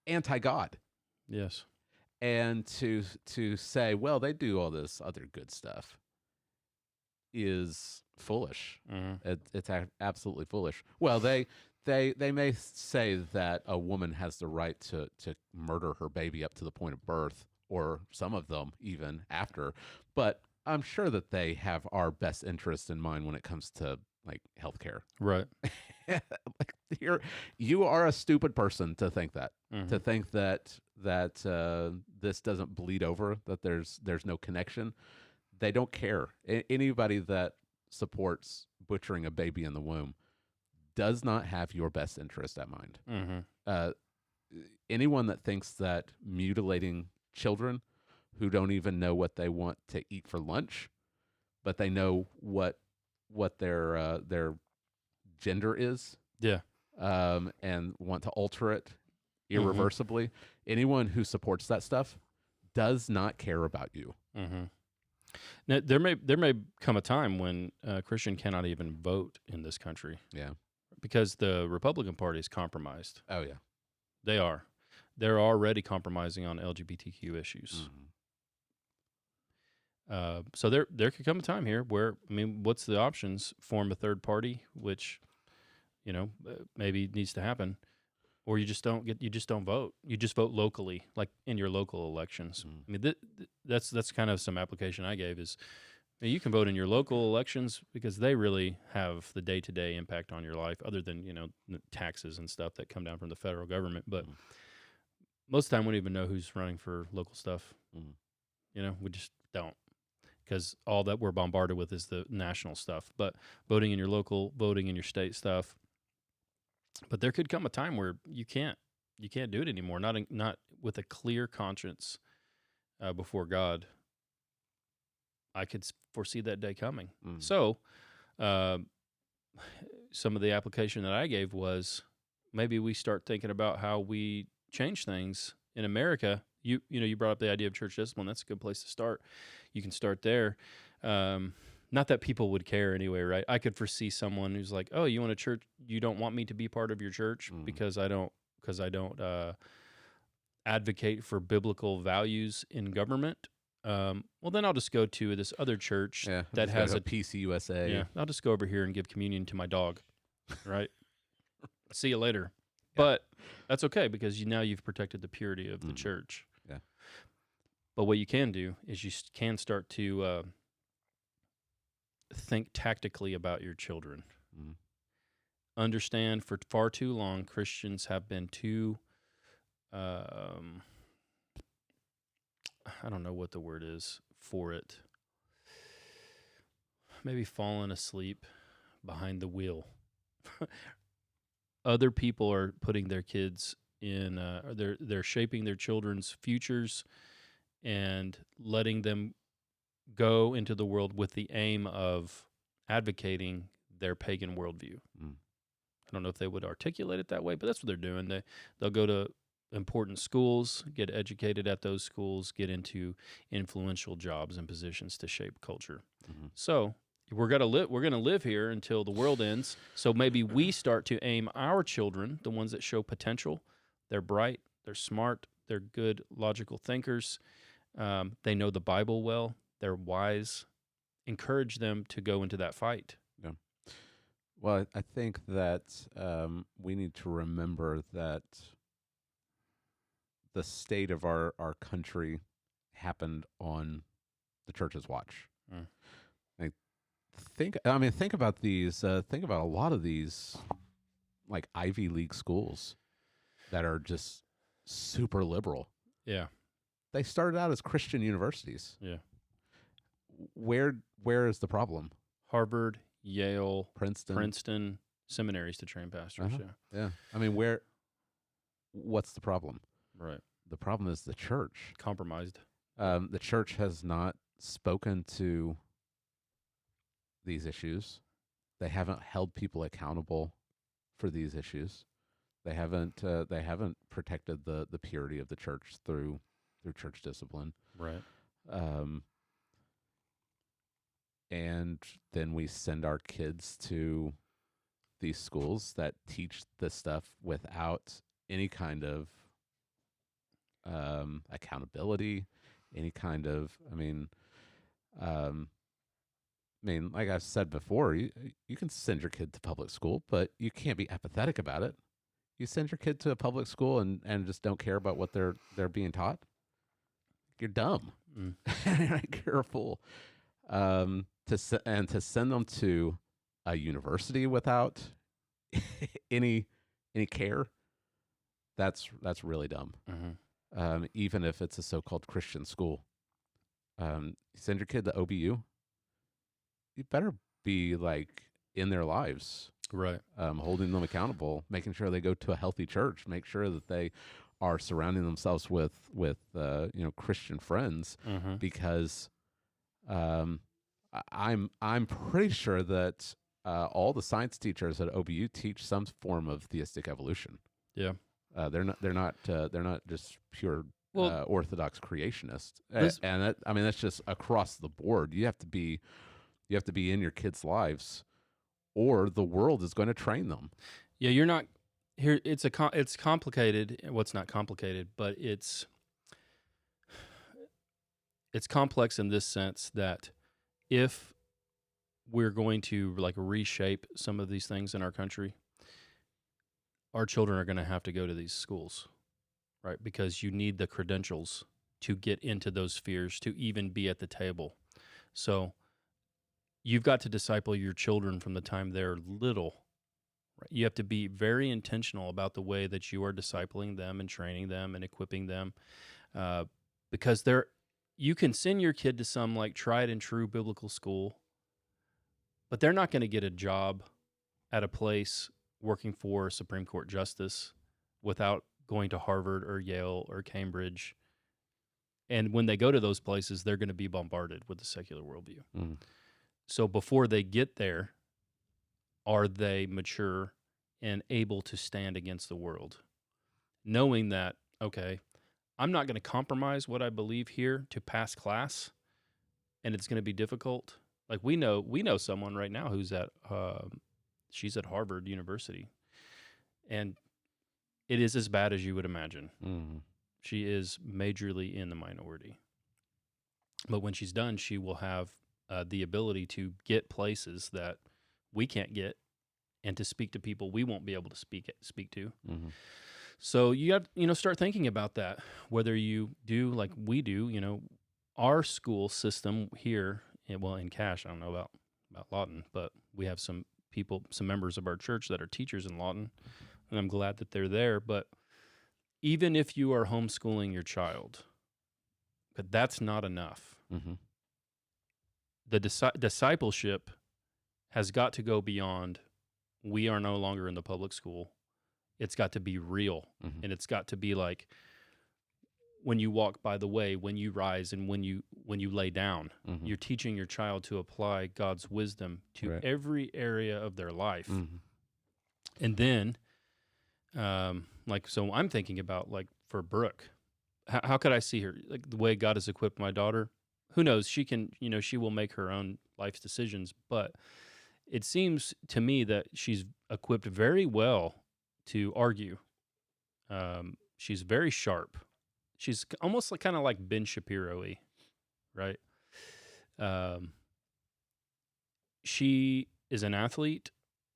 anti-God. Yes. And to say, well, they do all this other good stuff is foolish. Mm-hmm. It's absolutely foolish. Well, they may say that a woman has the right to murder her baby up to the point of birth, or some of them even after, but I'm sure that they have our best interest in mind when it comes to like healthcare. Right. Like, you are a stupid person to think that. Mm-hmm. To think that this doesn't bleed over, that there's no connection. They don't care. Anybody that supports butchering a baby in the womb does not have your best interest at mind. Mm-hmm. Anyone that thinks that mutilating children who don't even know what they want to eat for lunch, but they know what their gender is, Yeah. And want to alter it irreversibly. Anyone who supports that stuff does not care about you. Mm-hmm. Now, there may come a time when a Christian cannot even vote in this country. Yeah. Because the Republican Party is compromised. Oh yeah. They are. They're already compromising on LGBTQ issues. Mm-hmm. So there could come a time here where, I mean, what's the options? Form a third party, which, maybe needs to happen, or you just don't vote. You just vote locally, like in your local elections. Mm-hmm. I mean, that's kind of some application I gave is, you can vote in your local elections because they really have the day-to-day impact on your life, other than, the taxes and stuff that come down from the federal government. But most of the time, we don't even know who's running for local stuff. Mm-hmm. We just don't, because all that we're bombarded with is the national stuff. But voting in your local, voting in your state stuff. But there could come a time where you can't do it anymore. Not with a clear conscience before God. I could foresee that day coming. Mm. So, some of the application that I gave was maybe we start thinking about how we change things in America. You brought up the idea of church discipline. That's a good place to start. You can start there. Not that people would care anyway, right? I could foresee someone who's like, "Oh, you want a church? You don't want me to be part of your church because I don't advocate for biblical values in government." Well, then I'll just go to this other church that has a PCUSA. Yeah, I'll just go over here and give communion to my dog, right? See you later. But that's okay because now you've protected the purity of the church. Yeah. But what you can do is you can start to think tactically about your children. Mm. Understand for far too long, Christians have been too, I don't know what the word is for it. Maybe fallen asleep behind the wheel. Other people are putting their kids in, they're shaping their children's futures and letting them go into the world with the aim of advocating their pagan worldview. I don't know if they would articulate it that way, but that's what they're doing. They'll go to important schools, get educated at those schools, get into influential jobs and positions to shape culture. So we're gonna live here until the world ends. So maybe we start to aim our children, the ones that show potential. They're bright, they're smart, they're good logical thinkers. They know the Bible well. They're wise. Encourage them to go into that fight. Yeah. Well, I think that we need to remember that the state of our country happened on the church's watch. Like, think about these. Think about a lot of these, like Ivy League schools, that are just super liberal. Yeah. They started out as Christian universities. Yeah. Where is the problem? Harvard, Yale, Princeton seminaries to train pastors. Yeah. I mean, what's the problem? Right. The problem is the church. Compromised. The church has not spoken to these issues. They haven't held people accountable for these issues. They haven't protected the purity of the church through church discipline. Right. And then we send our kids to these schools that teach this stuff without any kind of accountability, any kind of, like I've said before, you can send your kid to public school, but you can't be apathetic about it. You send your kid to a public school and just don't care about what they're being taught. You're dumb. You're a fool. To send them to a university without any care, that's really dumb. Even if it's a so-called Christian school, send your kid to OBU. You better be like in their lives, right? Holding them accountable, making sure they go to a healthy church, make sure that they are surrounding themselves with Christian friends, because I'm pretty sure that all the science teachers at OBU teach some form of theistic evolution. Yeah, they're not just pure orthodox creationists, and that's just across the board. You have to be in your kids' lives, or the world is going to train them. Yeah, you're not here. It's complicated. Well, it's not complicated, but it's complex in this sense that if we're going to like reshape some of these things in our country, our children are going to have to go to these schools, right? Because you need the credentials to get into those spheres to even be at the table. So you've got to disciple your children from the time they're little. Right? You have to be very intentional about the way that you are discipling them and training them and equipping them, because you can send your kid to some like tried and true biblical school, but they're not going to get a job at a place working for a Supreme Court justice without going to Harvard or Yale or Cambridge. And when they go to those places, they're going to be bombarded with the secular worldview. So before they get there, are they mature and able to stand against the world? Knowing that, okay, I'm not going to compromise what I believe here to pass class, and it's going to be difficult. Like we know someone right now who's she's at Harvard University, and it is as bad as you would imagine. She is majorly in the minority. But when she's done, she will have the ability to get places that we can't get and to speak to people we won't be able to speak to. Mm-hmm. So you got start thinking about that. Whether you do like we do, our school system here. Well, in Cache, I don't know about Lawton, but we have some members of our church that are teachers in Lawton, and I'm glad that they're there. But even if you are homeschooling your child, but that's not enough. Mm-hmm. The discipleship has got to go beyond. We are no longer in the public school. It's got to be real, mm-hmm. and it's got to be like when you walk by the way, when you rise, and when you lay down. Mm-hmm. You're teaching your child to apply God's wisdom to right. every area of their life. Mm-hmm. And then, so I'm thinking about, like, for Brooke, how could I see her, like, the way God has equipped my daughter? Who knows? She can, she will make her own life's decisions, but it seems to me that she's equipped very well to argue. She's very sharp. She's almost kind of like Ben Shapiro-y, right? She is an athlete,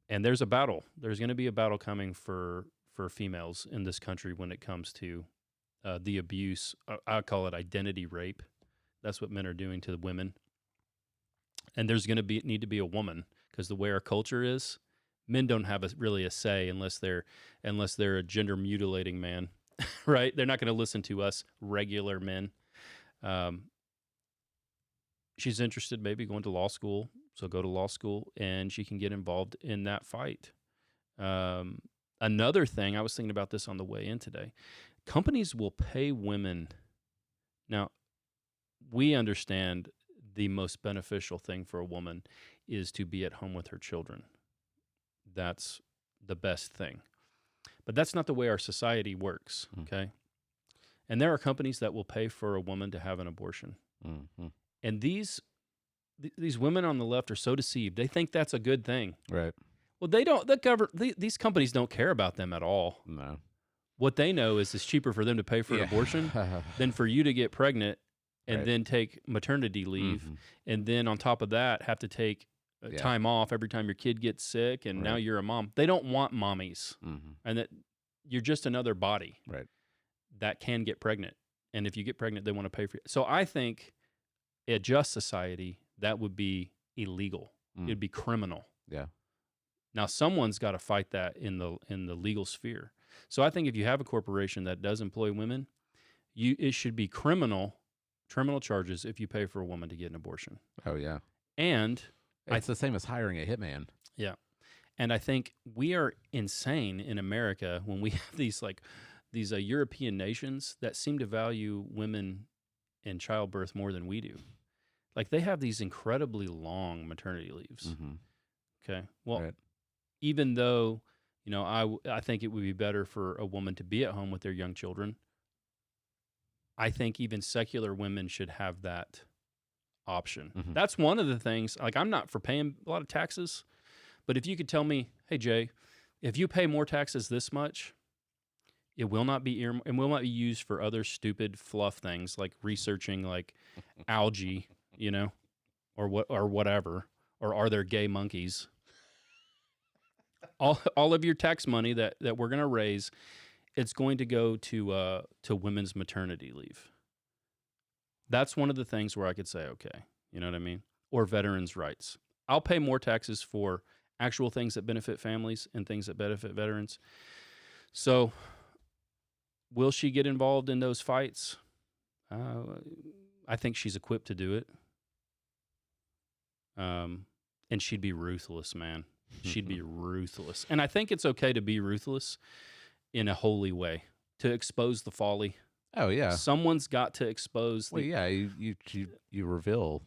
and there's a battle. There's going to be a battle coming for females in this country when it comes to the abuse. I call it identity rape. That's what men are doing to the women. And there's going to need to be a woman, because the way our culture is, men don't have really a say unless they're a gender mutilating man, right? They're not going to listen to us regular men. She's interested maybe going to law school, so go to law school, and she can get involved in that fight. Another thing, I was thinking about this on the way in today. Companies will pay women. Now, we understand the most beneficial thing for a woman is to be at home with her children. That's the best thing. But that's not the way our society works, okay? And there are companies that will pay for a woman to have an abortion. Mm-hmm. And these women on the left are so deceived. They think that's a good thing. Right. Well, these companies don't care about them at all. No. What they know is it's cheaper for them to pay for an abortion than for you to get pregnant and then take maternity leave, and then on top of that have to take time off every time your kid gets sick, and now you're a mom. They don't want mommies, and that you're just another body that can get pregnant. And if you get pregnant, they want to pay for it. So I think a just society, that would be illegal. It'd be criminal. Yeah. Now someone's got to fight that in the legal sphere. So I think if you have a corporation that does employ women, it should be criminal charges if you pay for a woman to get an abortion. Oh yeah. And it's the same as hiring a hitman. Yeah. And I think we are insane in America when we have these European nations that seem to value women in childbirth more than we do. Like, they have these incredibly long maternity leaves. Okay. Well, even though, I think it would be better for a woman to be at home with their young children, I think even secular women should have that option. That's one of the things. Like, I'm not for paying a lot of taxes, but if you could tell me, hey, Jay, if you pay more taxes this much, it will not be used for other stupid fluff things like researching like algae, or whatever, or are there gay monkeys? All of your tax money that we're going to raise, it's going to go to women's maternity leave. That's one of the things where I could say, okay, you know what I mean? Or veterans' rights. I'll pay more taxes for actual things that benefit families and things that benefit veterans. So will she get involved in those fights? I think she's equipped to do it. And she'd be ruthless, man. She'd be ruthless. And I think it's okay to be ruthless in a holy way, to expose the folly. Oh yeah. Someone's got to expose you reveal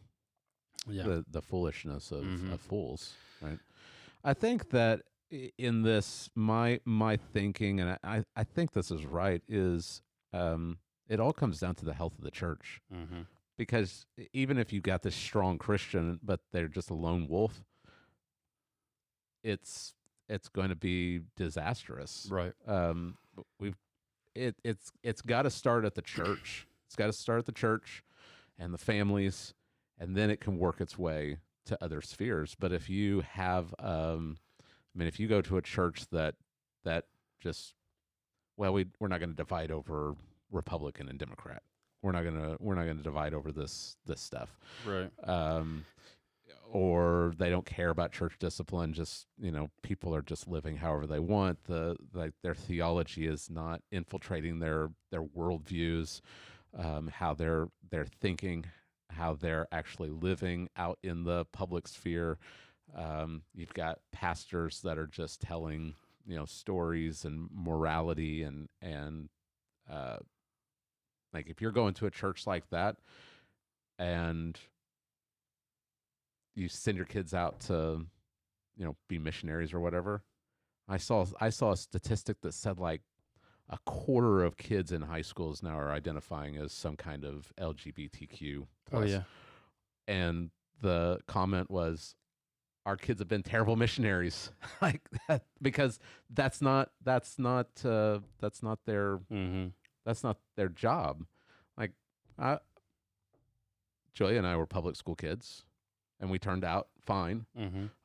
the foolishness of fools, right? I think that in this, my thinking, and I think this is right, is it all comes down to the health of the church. Because even if you got this strong Christian, but they're just a lone wolf, it's going to be disastrous. Right. It's got to start at the church. It's got to start at the church and the families, and then it can work its way to other spheres. But if you have I mean, if you go to a church that just, well, we're not going to divide over Republican and Democrat. We're not gonna divide over this stuff. Right. Or they don't care about church discipline. Just, people are just living however they want. Their theology is not infiltrating their worldviews, how they're thinking, how they're actually living out in the public sphere. You've got pastors that are just telling stories and morality and like, if you're going to a church like that and you send your kids out to, be missionaries or whatever. I saw a statistic that said like a quarter of kids in high schools now are identifying as some kind of LGBTQ+. Oh yeah. And the comment was, our kids have been terrible missionaries, like that, because that's not their Mm-hmm. that's not their job. Like, Julia and I were public school kids, and we turned out fine,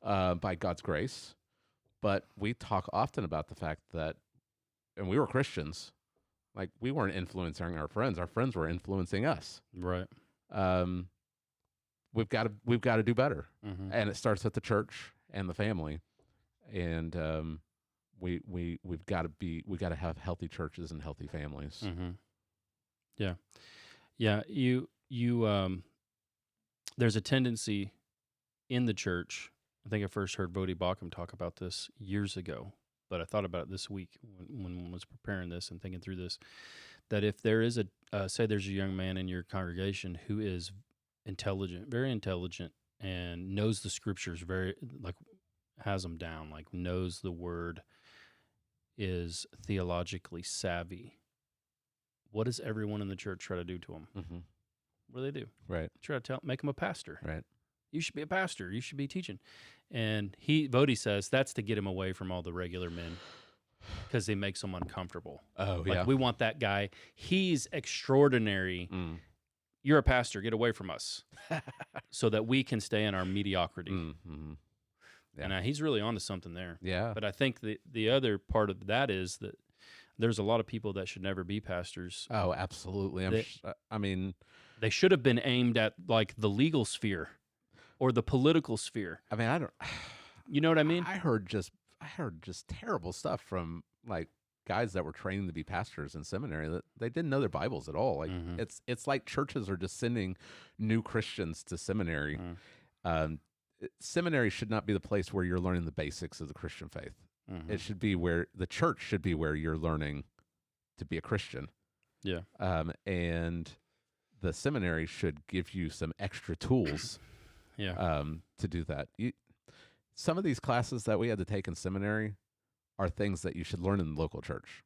by God's grace. But we talk often about the fact that, and we were Christians, like, we weren't influencing our friends. Our friends were influencing us. Right. We've got to do better, Mm-hmm. and it starts at the church and the family, and we've got to have healthy churches and healthy families. Mm-hmm. Yeah. Yeah. You there's a tendency in the church. I think I first heard Bodie Baucham talk about this years ago, but I thought about it this week when I was preparing this and thinking through this, that if there is say there's a young man in your congregation who is intelligent, very intelligent, and knows the scriptures very, like, has them down, like, knows the word, is theologically savvy, what does everyone in the church try to do to him? Mm-hmm. What do they do? Right. Try to make him a pastor. Right. You should be a pastor. You should be teaching. And Bodie says that's to get him away from all the regular men because they make them uncomfortable. Oh, like, yeah. we want that guy. He's extraordinary. Mm. You're a pastor. Get away from us so that we can stay in our mediocrity. Mm-hmm. Yeah. And he's really onto something there. Yeah. But I think the other part of that is that there's a lot of people that should never be pastors. Oh, absolutely. I mean, they should have been aimed at, like, the legal sphere or the political sphere. I mean, I don't. You know what I mean? I heard just terrible stuff from, like, guys that were training to be pastors in seminary that they didn't know their Bibles at all. Like, it's like churches are just sending new Christians to seminary. Seminary should not be the place where you're learning the basics of the Christian faith. It should be where the church should be, where you're learning to be a Christian. Yeah. And the seminary should give you some extra tools. Yeah. To do that. Some of these classes that we had to take in seminary are things that you should learn in the local church.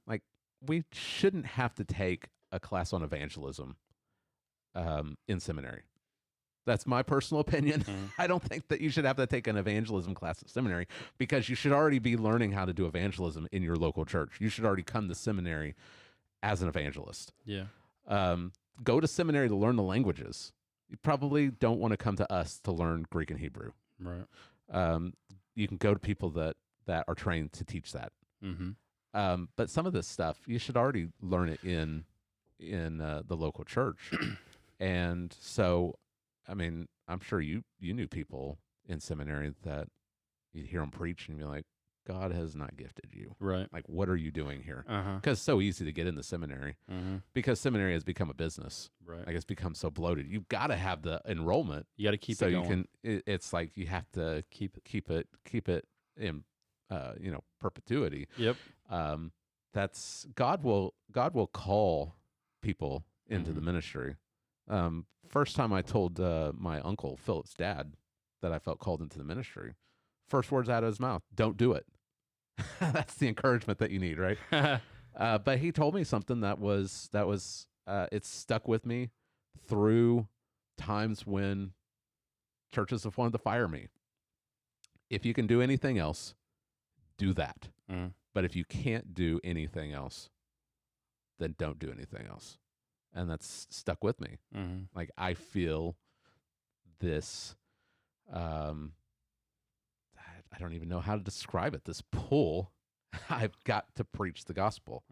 Like, we shouldn't have to take a class on evangelism in seminary. That's my personal opinion. I don't think that you should have to take an evangelism class at seminary, because you should already be learning how to do evangelism in your local church. You should already come to seminary as an evangelist. Yeah. Go to seminary to learn the languages. You probably don't want to come to us to learn Greek and Hebrew. Right. You can go to people that are trained to teach that. But some of this stuff, you should already learn it in the local church. And so, I mean, I'm sure you knew people in seminary that you'd hear them preach and you'd be like, God has not gifted you. Right. Like, what are you doing here? Uh-huh. Because it's so easy to get into seminary. Because seminary has become a business. Right. Like, it's become so bloated. You've got to have the enrollment. You got to keep so it you going. can. It's like you have to keep it in perpetuity. Yep. That's God will call people into the ministry. First time I told my uncle Philip's dad that I felt called into the ministry, first words out of his mouth, "Don't do it." That's the encouragement that you need, right? But he told me something that was it's stuck with me through times when churches have wanted to fire me. If you can do anything else, do that. But if you can't do anything else, then don't do anything else. And that's stuck with me. Like, I feel this, I don't even know how to describe it. This pull, I've got to preach the gospel,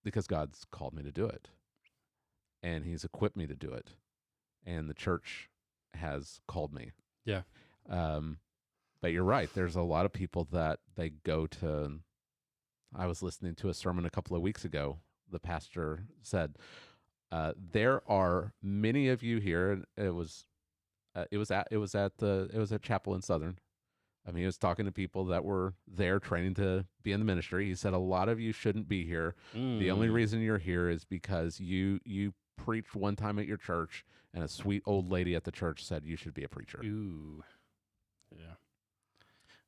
because God's called me to do it, and He's equipped me to do it, and the church has called me. Yeah. But you're right. There's a lot of people that they go to. I was listening to a sermon a couple of weeks ago. The pastor said, "There are many of you here." And it was at Chapel in Southern. I mean, he was talking to people that were there training to be in the ministry. He said, "A lot of you shouldn't be here. The only reason you're here is because you preached one time at your church, and a sweet old lady at the church said you should be a preacher." Ooh. Yeah.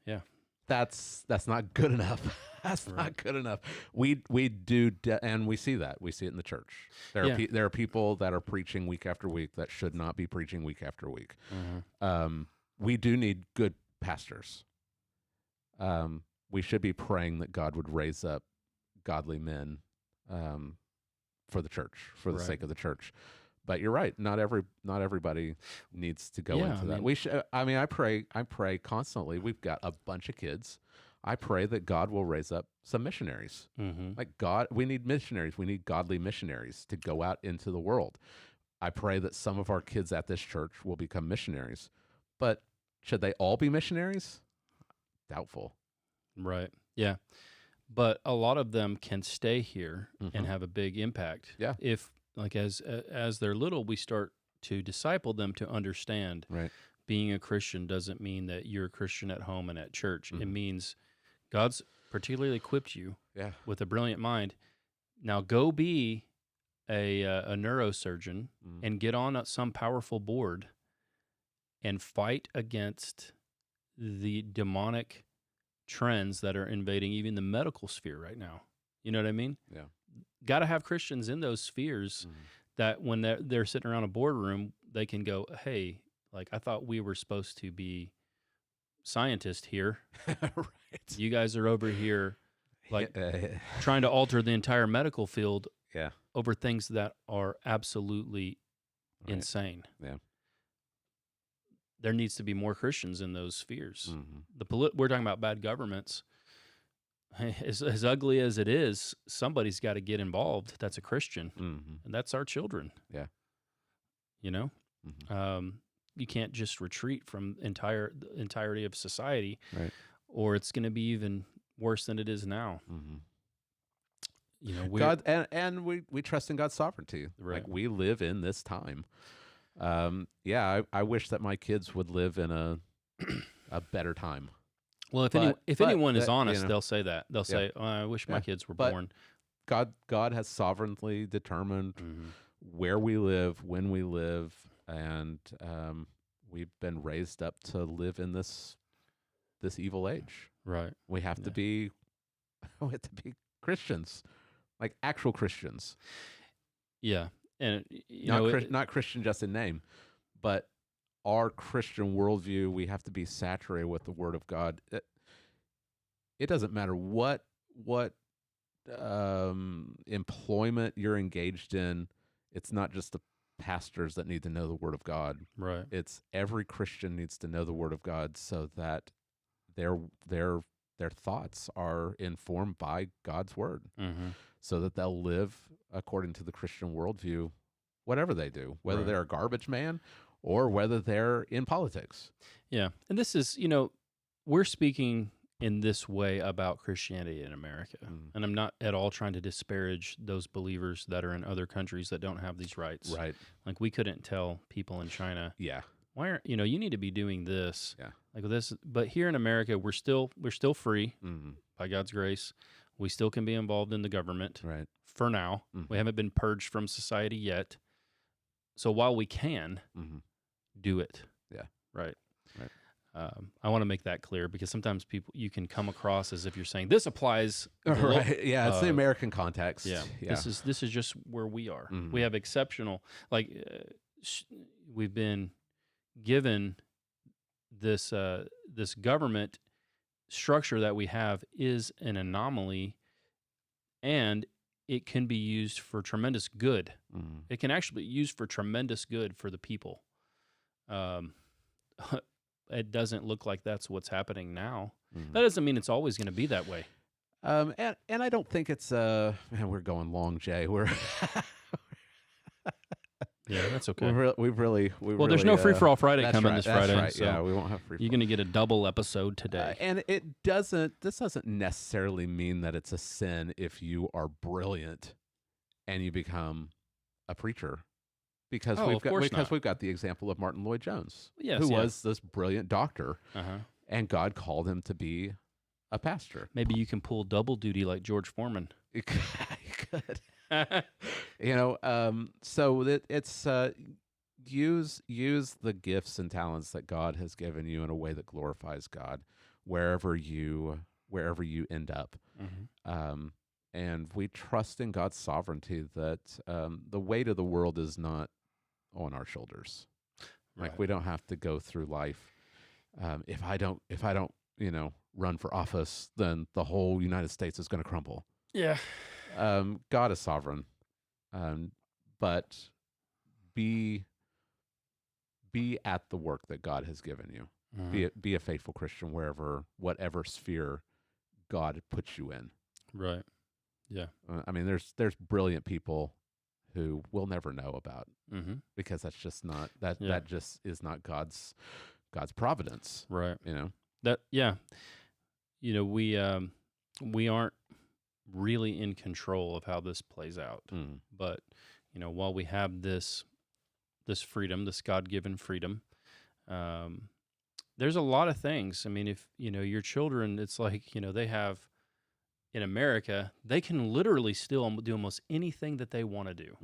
Yeah. That's not good enough. That's not good enough. We do, and we see that. We see it in the church. There are people that are preaching week after week that should not be preaching week after week. We do need good pastors. We should be praying that God would raise up godly men for the church, for the sake of the church. But you're right. Not everybody needs to go into that. We should. I mean, I pray constantly. We've got a bunch of kids. I pray that God will raise up some missionaries. Like God, we need missionaries. We need godly missionaries to go out into the world. I pray that some of our kids at this church will become missionaries. But should they all be missionaries? Doubtful. Right. Yeah. But a lot of them can stay here and have a big impact. Yeah. If, like, as they're little, we start to disciple them to understand being a Christian doesn't mean that you're a Christian at home and at church. It means God's particularly equipped you with a brilliant mind. Now go be a neurosurgeon and get on some powerful board and fight against the demonic trends that are invading even the medical sphere right now. You know what I mean? Yeah. Got to have Christians in those spheres that when they're sitting around a boardroom, they can go, hey, like, I thought we were supposed to be scientists here. You guys are over here, like, trying to alter the entire medical field over things that are absolutely insane. Yeah. There needs to be more Christians in those spheres. We're talking about bad governments. As ugly as it is, somebody's got to get involved. That's a Christian, and that's our children. Yeah, you know, you can't just retreat from the entirety of society, or it's going to be even worse than it is now. You know, God, and we trust in God's sovereignty. Like, we live in this time. I wish that my kids would live in a better time. Well, if anyone is honest, they'll say that. They'll say, oh, I wish my kids were born. God has sovereignly determined where we live, when we live, and we've been raised up to live in this evil age. Right. We have to be Christians, like actual Christians. Yeah. And not Christian just in name, but our Christian worldview, we have to be saturated with the Word of God. It doesn't matter what employment you're engaged in. It's not just the pastors that need to know the Word of God. Right. It's every Christian needs to know the Word of God so that their thoughts are informed by God's Word, so that they'll live according to the Christian worldview, whatever they do, whether they're a garbage man or whether they're in politics. Yeah. And this is, we're speaking in this way about Christianity in America. And I'm not at all trying to disparage those believers that are in other countries that don't have these rights. Right. Like, we couldn't tell people in China, why aren't, you need to be doing this. Yeah. Like this, but here in America, we're still free by God's grace. We still can be involved in the government. Right. For now. We haven't been purged from society yet. So while we can, do it. Yeah. Right. I want to make that clear, because sometimes you can come across as if you're saying this applies. Right. Yeah. It's the American context. Yeah. This is just where we are. We have exceptional, we've been given this government structure that we have is an anomaly, and it can be used for tremendous good. It can actually be used for tremendous good for the people. it doesn't look like that's what's happening now. Mhm. That doesn't mean it's always going to be that way. And I don't think it's man, we're going long, Jay. We're Yeah, that's okay. we've really There's no free for all Friday coming this That's Friday. right. So Yeah, we won't have free. you're going to get a double episode today. And this doesn't necessarily mean that it's a sin if you are brilliant and you become a preacher, because we've got the example of Martin Lloyd-Jones, who was this brilliant doctor, and God called him to be a pastor. Maybe you can pull double duty like George Foreman. You could. So that it's use the gifts and talents that God has given you in a way that glorifies God wherever you end up. And we trust in God's sovereignty that the weight of the world is not on our shoulders. Right. Like, we don't have to go through life. If I don't run for office, then the whole United States is going to crumble. Yeah. God is sovereign, but be at the work that God has given you. Be a faithful Christian whatever sphere God puts you in. Right. Yeah. I mean, there's brilliant people who we'll never know about, because that's just not that just is not God's providence. Right. That. Yeah. We aren't really in control of how this plays out. But while we have this freedom, this God-given freedom, there's a lot of things. I mean, if your children, it's like they have in America, they can literally still do almost anything that they want to do.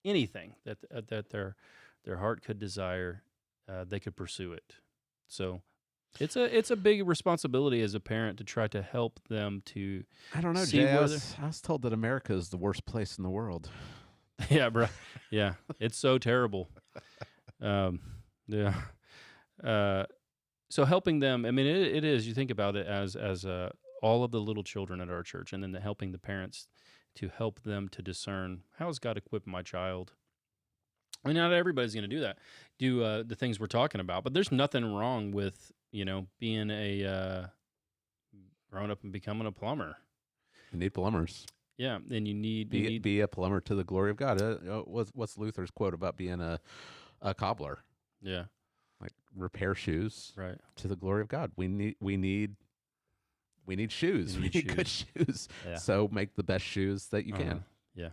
Anything that their heart could desire, they could pursue it. So it's a big responsibility as a parent to try to help them to. I don't know, Jay. I was told that America is the worst place in the world. Yeah, bro. Yeah, it's so terrible. Yeah. So helping them. I mean, it is. You think about it as all of the little children at our church, and then helping the parents to help them to discern, how has God equipped my child? I mean, not everybody's going to do that. Do the things we're talking about, but there's nothing wrong with being growing up and becoming a plumber. You need plumbers. Yeah, and you need be a plumber to the glory of God. What's Luther's quote about being a cobbler? Yeah, like repair shoes, right, to the glory of God. We need shoes. We need good shoes. Yeah. So make the best shoes that you can. Yeah,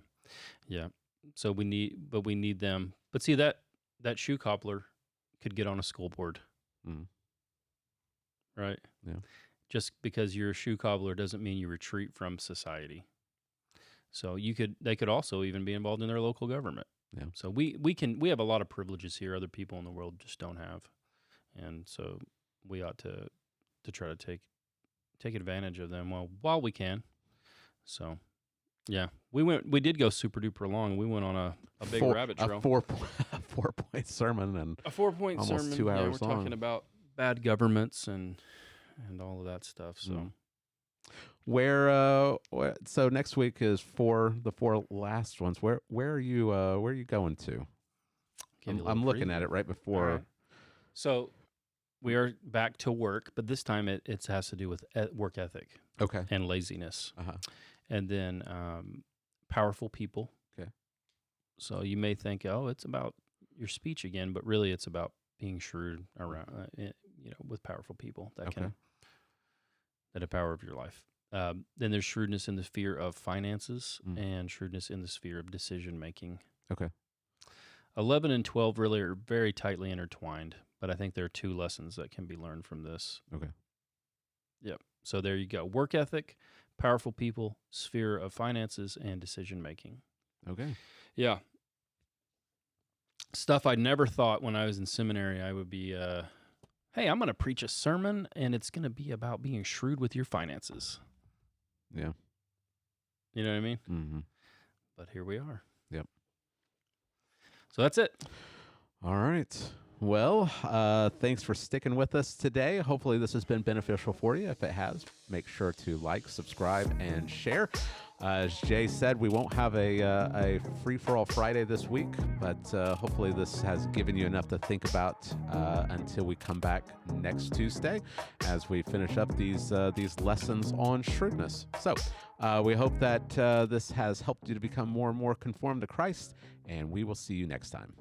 yeah. So we need them. But see, that shoe cobbler could get on a school board, right? Yeah. Just because you're a shoe cobbler doesn't mean you retreat from society. So they could also even be involved in their local government. Yeah. So we have a lot of privileges here other people in the world just don't have, and so we ought to try to take advantage of them while we can. So, yeah, we did go super duper long. We went on a big rabbit trail. A 4-point sermon and a 4-point sermon. Almost 2 hours we're long. Talking about bad governments and all of that stuff. So. So next week is the 4 last ones. Where are you going to? I'm looking at it right before. Right. So we are back to work, but this time it has to do with work ethic, okay, and laziness, and then powerful people. Okay. So you may think, oh, it's about your speech again, but really it's about being shrewd around, with powerful people that have power of your life. Then there's shrewdness in the sphere of finances and shrewdness in the sphere of decision making. Okay. 11 and 12 really are very tightly intertwined, but I think there are 2 lessons that can be learned from this. Okay. Yep. So there you go. Work ethic, powerful people, sphere of finances, and decision making. Okay. Yeah. Stuff I never thought when I was in seminary I would be, hey, I'm going to preach a sermon, and it's going to be about being shrewd with your finances. Yeah. You know what I mean? Mm-hmm. But here we are. Yep. So that's it. All right. Well, thanks for sticking with us today. Hopefully this has been beneficial for you. If it has, make sure to like, subscribe, and share. As Jay said, we won't have a free-for-all Friday this week, but hopefully this has given you enough to think about until we come back next Tuesday as we finish up these lessons on shrewdness. So we hope that this has helped you to become more and more conformed to Christ, and we will see you next time.